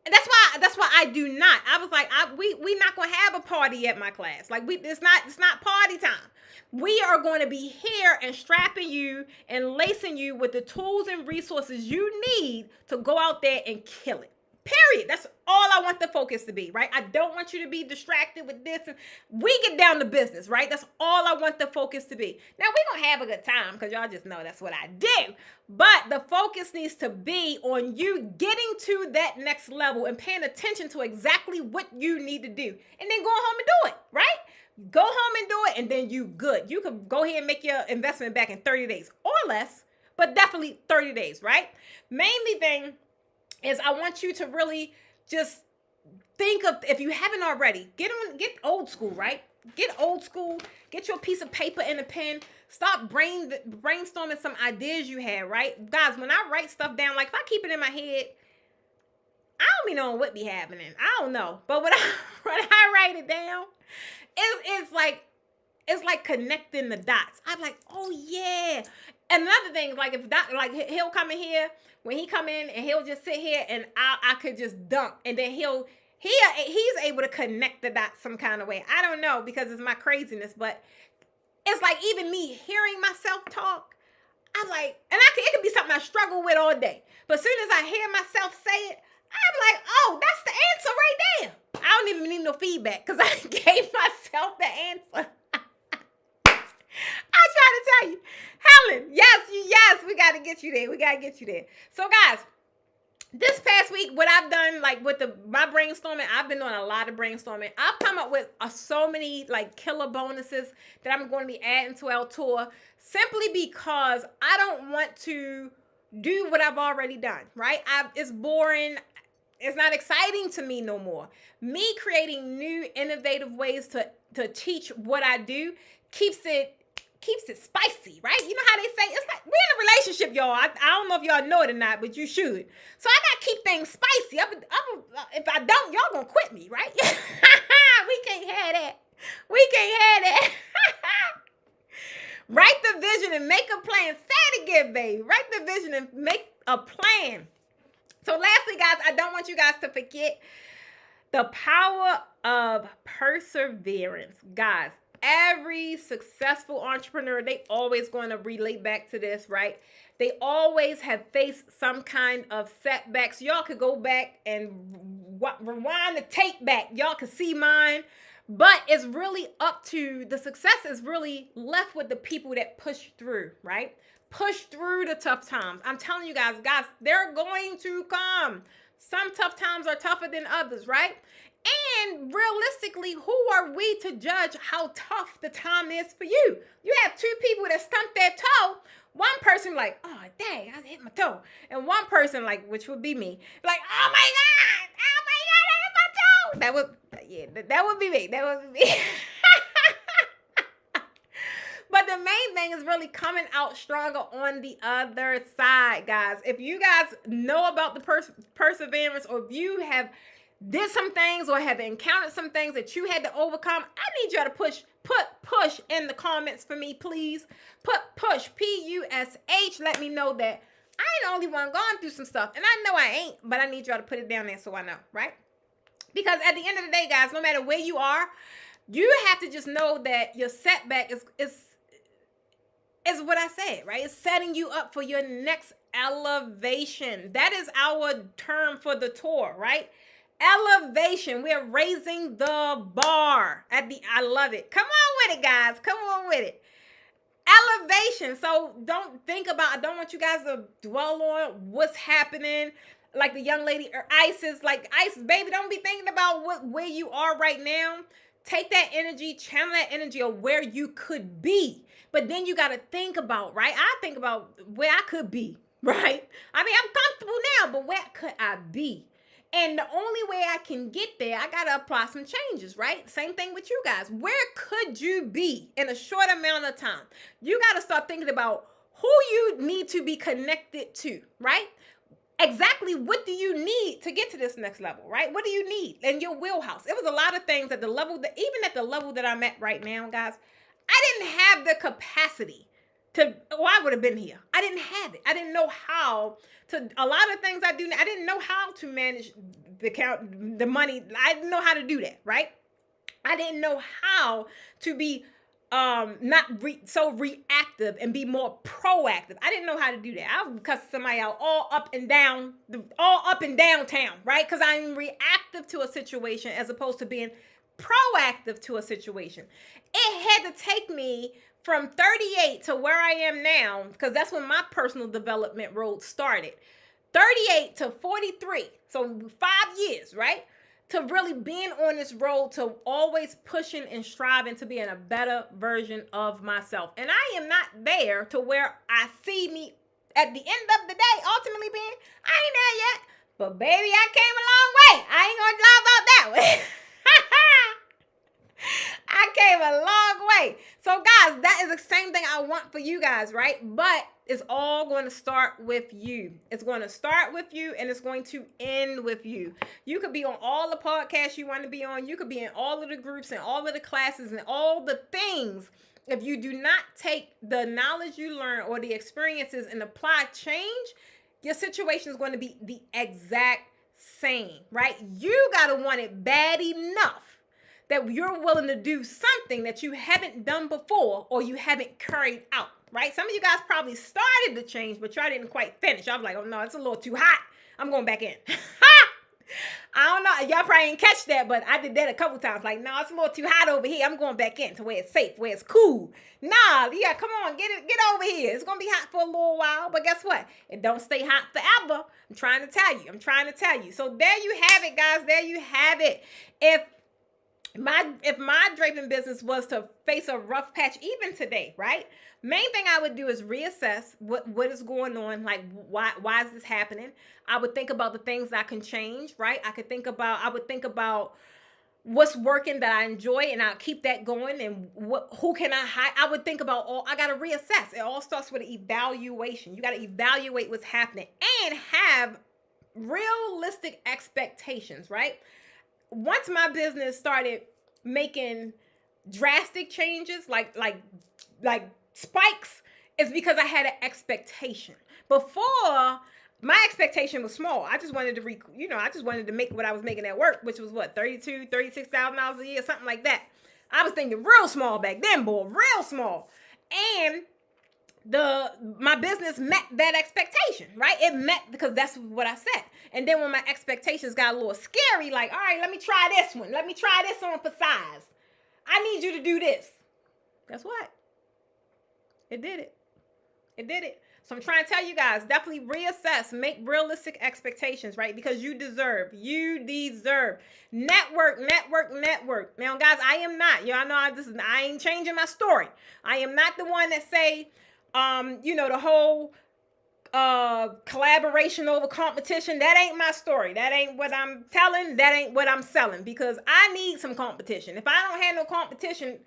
[SPEAKER 1] And that's why I do not. I was like, we not gonna have a party at my class. Like it's not party time. We are going to be here and strapping you and lacing you with the tools and resources you need to go out there and kill it. Period. That's all I want the focus to be, right? I don't want you to be distracted with this. And we get down to business, right? That's all I want the focus to be. Now, we're going to have a good time because y'all just know that's what I do. But the focus needs to be on you getting to that next level and paying attention to exactly what you need to do. And then go home and do it, right? Go home and do it, and then you good. You can go ahead and make your investment back in 30 days or less, but definitely 30 days, right? Mainly thing is I want you to really just think of, if you haven't already, get old school, right? Get old school, get your piece of paper and a pen, stop brainstorming some ideas you had, right? Guys, when I write stuff down, like if I keep it in my head, I don't be knowing what be happening. I don't know. But when I write it down, it's like connecting the dots. I'm like, oh yeah. And another thing, like if that, like he'll come in here, when he come in and he'll just sit here and I could just dump, and then he's able to connect the dots some kind of way. I don't know, because it's my craziness, but it's like even me hearing myself talk, I'm like, and it could be something I struggle with all day, but as soon as I hear myself say it, I'm like, oh, that's the answer right there. I don't even need no feedback because I gave myself the answer. I try to tell you, Helen, yes, we got to get you there. We got to get you there. So guys, this past week, what I've done, like with my brainstorming, I've been doing a lot of brainstorming. I've come up with so many like killer bonuses that I'm going to be adding to our tour, simply because I don't want to do what I've already done, right? It's boring. It's not exciting to me no more. Me creating new, innovative ways to teach what I do keeps it spicy, right? You know how they say, it's like we're in a relationship, y'all. I don't know if y'all know it or not, but you should. So I gotta keep things spicy. If I don't, y'all gonna quit me, right? We can't have that. We can't have that. Write the vision and make a plan. Say it again, baby. Write the vision and make a plan. So lastly, guys, I don't want you guys to forget the power of perseverance. Guys, every successful entrepreneur, they always going to relate back to this, right? They always have faced some kind of setbacks. Y'all could go back and rewind the tape back. Y'all could see mine. But it's really up to, the success is really left with the people that push through, right? Push through the tough times. I'm telling you guys, they're going to come. Some tough times are tougher than others, right? And realistically, who are we to judge how tough the time is for you? You have two people that stumped their toe. One person like, oh, dang, I hit my toe. And one person like, which would be me, like, oh my God, I hit my toe. That would be me. That would be me. But the main thing is really coming out stronger on the other side, guys. If you guys know about the perseverance, or if you have did some things or have encountered some things that you had to overcome, I need y'all to put push in the comments for me, please. Put push, P-U-S-H. Let me know that I ain't the only one going through some stuff. And I know I ain't, but I need y'all to put it down there so I know, right? Because at the end of the day, guys, no matter where you are, you have to just know that your setback is what I said, right? It's setting you up for your next elevation. That is our term for the tour, right? Elevation. We're raising the bar. I love it. Come on with it, guys. Come on with it. Elevation. So I don't want you guys to dwell on what's happening. Like the young lady, or Isis, baby, don't be thinking about where you are right now. Take that energy, channel that energy of where you could be. But then you got to think about, right? I think about where I could be, right? I mean, I'm comfortable now, but where could I be? And the only way I can get there, I got to apply some changes, right? Same thing with you guys. Where could you be in a short amount of time? You got to start thinking about who you need to be connected to, right? Exactly what do you need to get to this next level, right? What do you need in your wheelhouse? It was a lot of things at the level that, even at the level that I'm at right now, guys, I didn't have the capacity I would have been here. I didn't have it. I didn't know how to, a lot of things I do, I didn't know how to manage the money. I didn't know how to do that, right? I didn't know how to be not so reactive and be more proactive. I didn't know how to do that. I would cuss somebody out all up and downtown, right? Because I'm reactive to a situation as opposed to being proactive to a situation. It had to take me from 38 to where I am now, because that's when my personal development road started. 38 to 43, so 5 years, right? To really being on this road to always pushing and striving to being a better version of myself. And I am not there to where I see me at the end of the day ultimately being, I ain't there yet. But baby, I came a long way. I ain't gonna lie about that way. I came a long way. So guys, that is the same thing I want for you guys, right? But it's all going to start with you. It's going to start with you and it's going to end with you. You could be on all the podcasts you want to be on. You could be in all of the groups and all of the classes and all the things. If you do not take the knowledge you learn or the experiences and apply change, your situation is going to be the exact same, right? You got to want it bad enough that you're willing to do something that you haven't done before or you haven't carried out, right? Some of you guys probably started the change, but y'all didn't quite finish. I was like, oh no, it's a little too hot. I'm going back in. I don't know. Y'all probably didn't catch that, but I did that a couple times. Like, no, it's a little too hot over here. I'm going back in to where it's safe, where it's cool. Nah, yeah, come on, get over here. It's going to be hot for a little while, but guess what? It don't stay hot forever. I'm trying to tell you. So there you have it, guys. There you have it. If my draping business was to face a rough patch even today, right? Main thing I would do is reassess what is going on, like why is this happening? I would think about the things I can change, right? I would think about what's working that I enjoy and I'll keep that going, and who can I hire? I would think about I got to reassess. It all starts with an evaluation. You got to evaluate what's happening and have realistic expectations, right? Once my business started making drastic changes, like spikes, it's because I had an expectation. Before, my expectation was small. I just wanted to make what I was making at work, which was what, $36,000 a year, something like that. I was thinking real small back then, boy, real small. And my business met that expectation, right? It met because that's what I said. And then when my expectations got a little scary, like, all right, let me try this one. Let me try this on for size. I need you to do this. Guess what? It did it. So I'm trying to tell you guys, definitely reassess, make realistic expectations, right? Because you deserve. Network. Now, guys, I am not. Y'all know I ain't changing my story. I am not the one that say, the whole collaboration over competition. That ain't my story. That ain't what I'm telling. That ain't what I'm selling, because I need some competition. If I don't have no competition,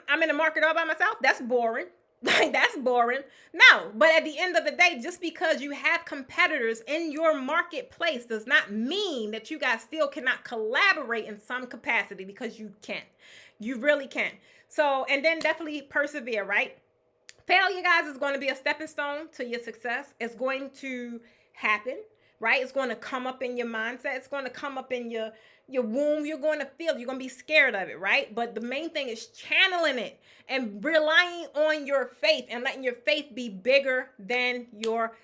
[SPEAKER 1] I'm in the market all by myself. That's boring. Like, that's boring. No, but at the end of the day, just because you have competitors in your marketplace does not mean that you guys still cannot collaborate in some capacity, because you can. You really can. So, and then definitely persevere, right? Failure, guys, is going to be a stepping stone to your success. It's going to happen, right? It's going to come up in your mindset. It's going to come up in your womb. You're going to feel it. You're going to be scared of it, right? But the main thing is channeling it and relying on your faith and letting your faith be bigger than your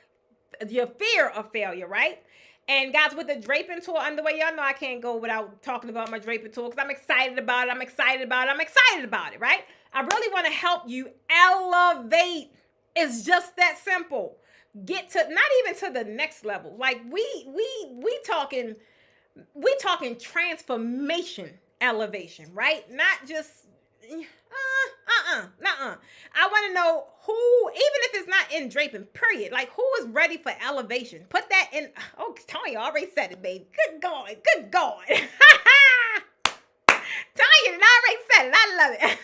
[SPEAKER 1] fear of failure, right? And guys, with the draping tour underway, y'all know I can't go without talking about my draping tour, because I'm excited about it, right? I really want to help you elevate. It's just that simple. Get to, not even to the next level. Like we talking transformation elevation, right? Not just I want to know who, even if it's not in draping, period. Like, who is ready for elevation? Put that in. Oh, Tanya already said it, baby. Good God. Tanya already said it. I love it.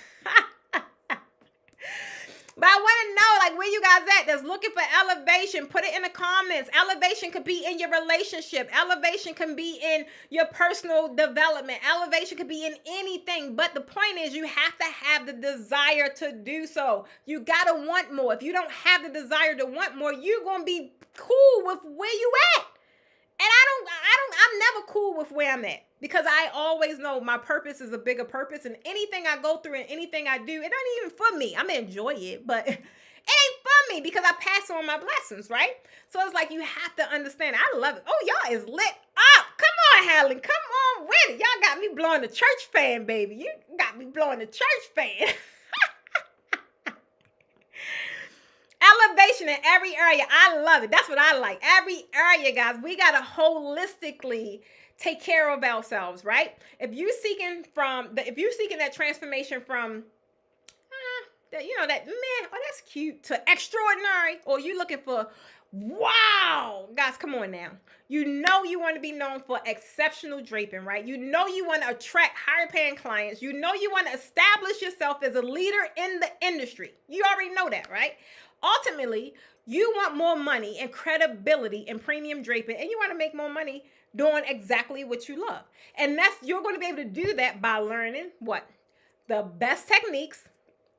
[SPEAKER 1] But I want to know, like, where you guys at that's looking for elevation. Put it in the comments. Elevation could be in your relationship. Elevation can be in your personal development. Elevation could be in anything. But the point is, you have to have the desire to do so. You got to want more. If you don't have the desire to want more, you're going to be cool with where you at. And I'm never cool with where I'm at, because I always know my purpose is a bigger purpose, and anything I go through and anything I do, it ain't even for me. I'm gonna enjoy it, but it ain't for me because I pass on my blessings, right? So it's like, you have to understand. I love it. Oh, y'all is lit up. Come on, Helen. Come on with it. Y'all got me blowing the church fan, baby. You got me blowing the church fan. Elevation in every area. I love it. That's what I like. Every area, guys. We got to holistically take care of ourselves, right? If you're seeking that transformation from that man, oh, that's cute, to extraordinary, or you looking for wow, guys, come on now. You know you want to be known for exceptional draping, right? You know you want to attract higher paying clients. You know you want to establish yourself as a leader in the industry. You already know that, right? Ultimately, you want more money and credibility in premium draping, and you want to make more money doing exactly what you love. And you're going to be able to do that by learning what? The best techniques,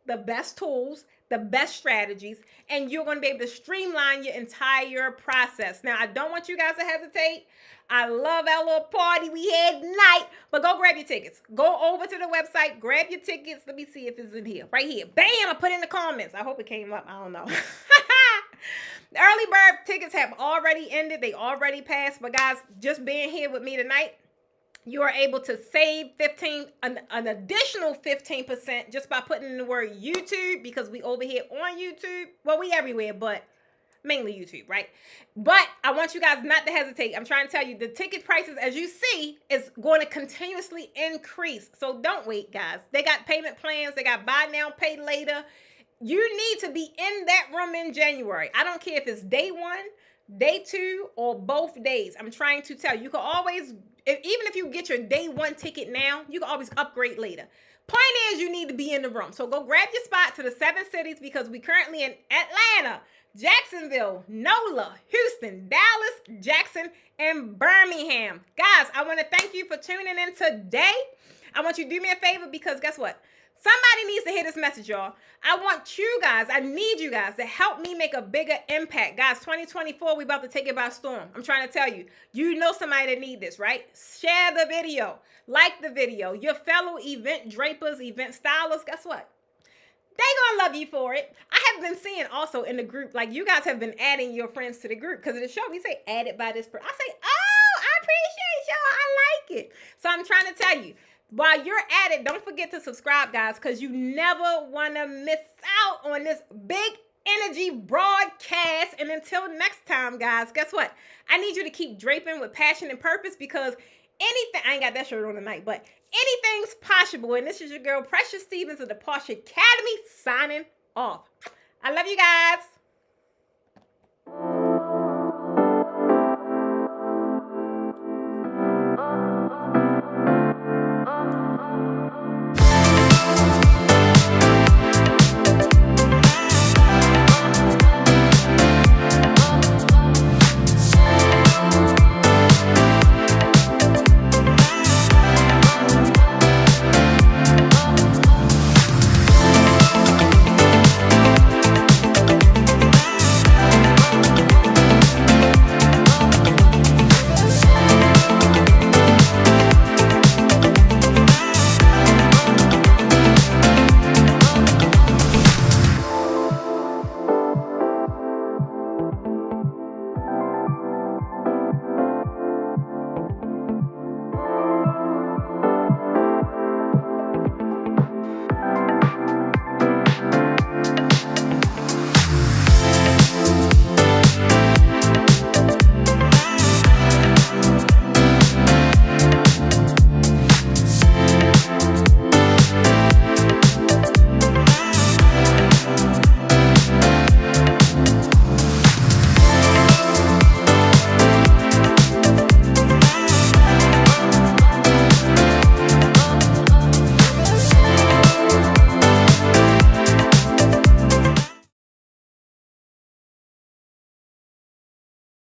[SPEAKER 1] the best tools, the best strategies, and you're going to be able to streamline your entire process. Now, I don't want you guys to hesitate. I love our little party we had tonight, but go grab your tickets. Go over to the website, grab your tickets. Let me see if it's in here. Right here. Bam, I put in the comments. I hope it came up. I don't know. The early bird tickets have already ended. They already passed. But guys, just being here with me tonight, you are able to save an additional 15% just by putting in the word YouTube, because we over here on YouTube. Well, we everywhere, but mainly YouTube, right? But I want you guys not to hesitate. I'm trying to tell you, the ticket prices, as you see, is going to continuously increase. So don't wait, guys. They got payment plans. They got buy now, pay later. You need to be in that room in January. I don't care if it's day 1, day 2, or both days. I'm trying to tell you, you can always, even if you get your day 1 ticket now, you can always upgrade later. Point is, you need to be in the room. So go grab your spot to the 7 cities, because we currently in Atlanta, Jacksonville, NOLA, Houston, Dallas, Jackson, and Birmingham. Guys, I want to thank you for tuning in today. I want you to do me a favor, because guess what? Somebody needs to hear this message, y'all. I need you guys to help me make a bigger impact. Guys, 2024, we about to take it by storm. I'm trying to tell you, you know somebody that need this, right? Share the video, like the video. Your fellow event drapers, event stylists, guess what? They gonna love you for it. I have been seeing also in the group, like, you guys have been adding your friends to the group, because of the show, we say added by this person. I say, oh, I appreciate y'all. I like it. So I'm trying to tell you, while you're at it, don't forget to subscribe, guys, because you never want to miss out on this big energy broadcast. And until next time, guys, guess what? I need you to keep draping with passion and purpose, because anything, I ain't got that shirt on tonight, but anything's possible. And this is your girl, Precious Stevens of the Posh Academy, signing off. I love you guys.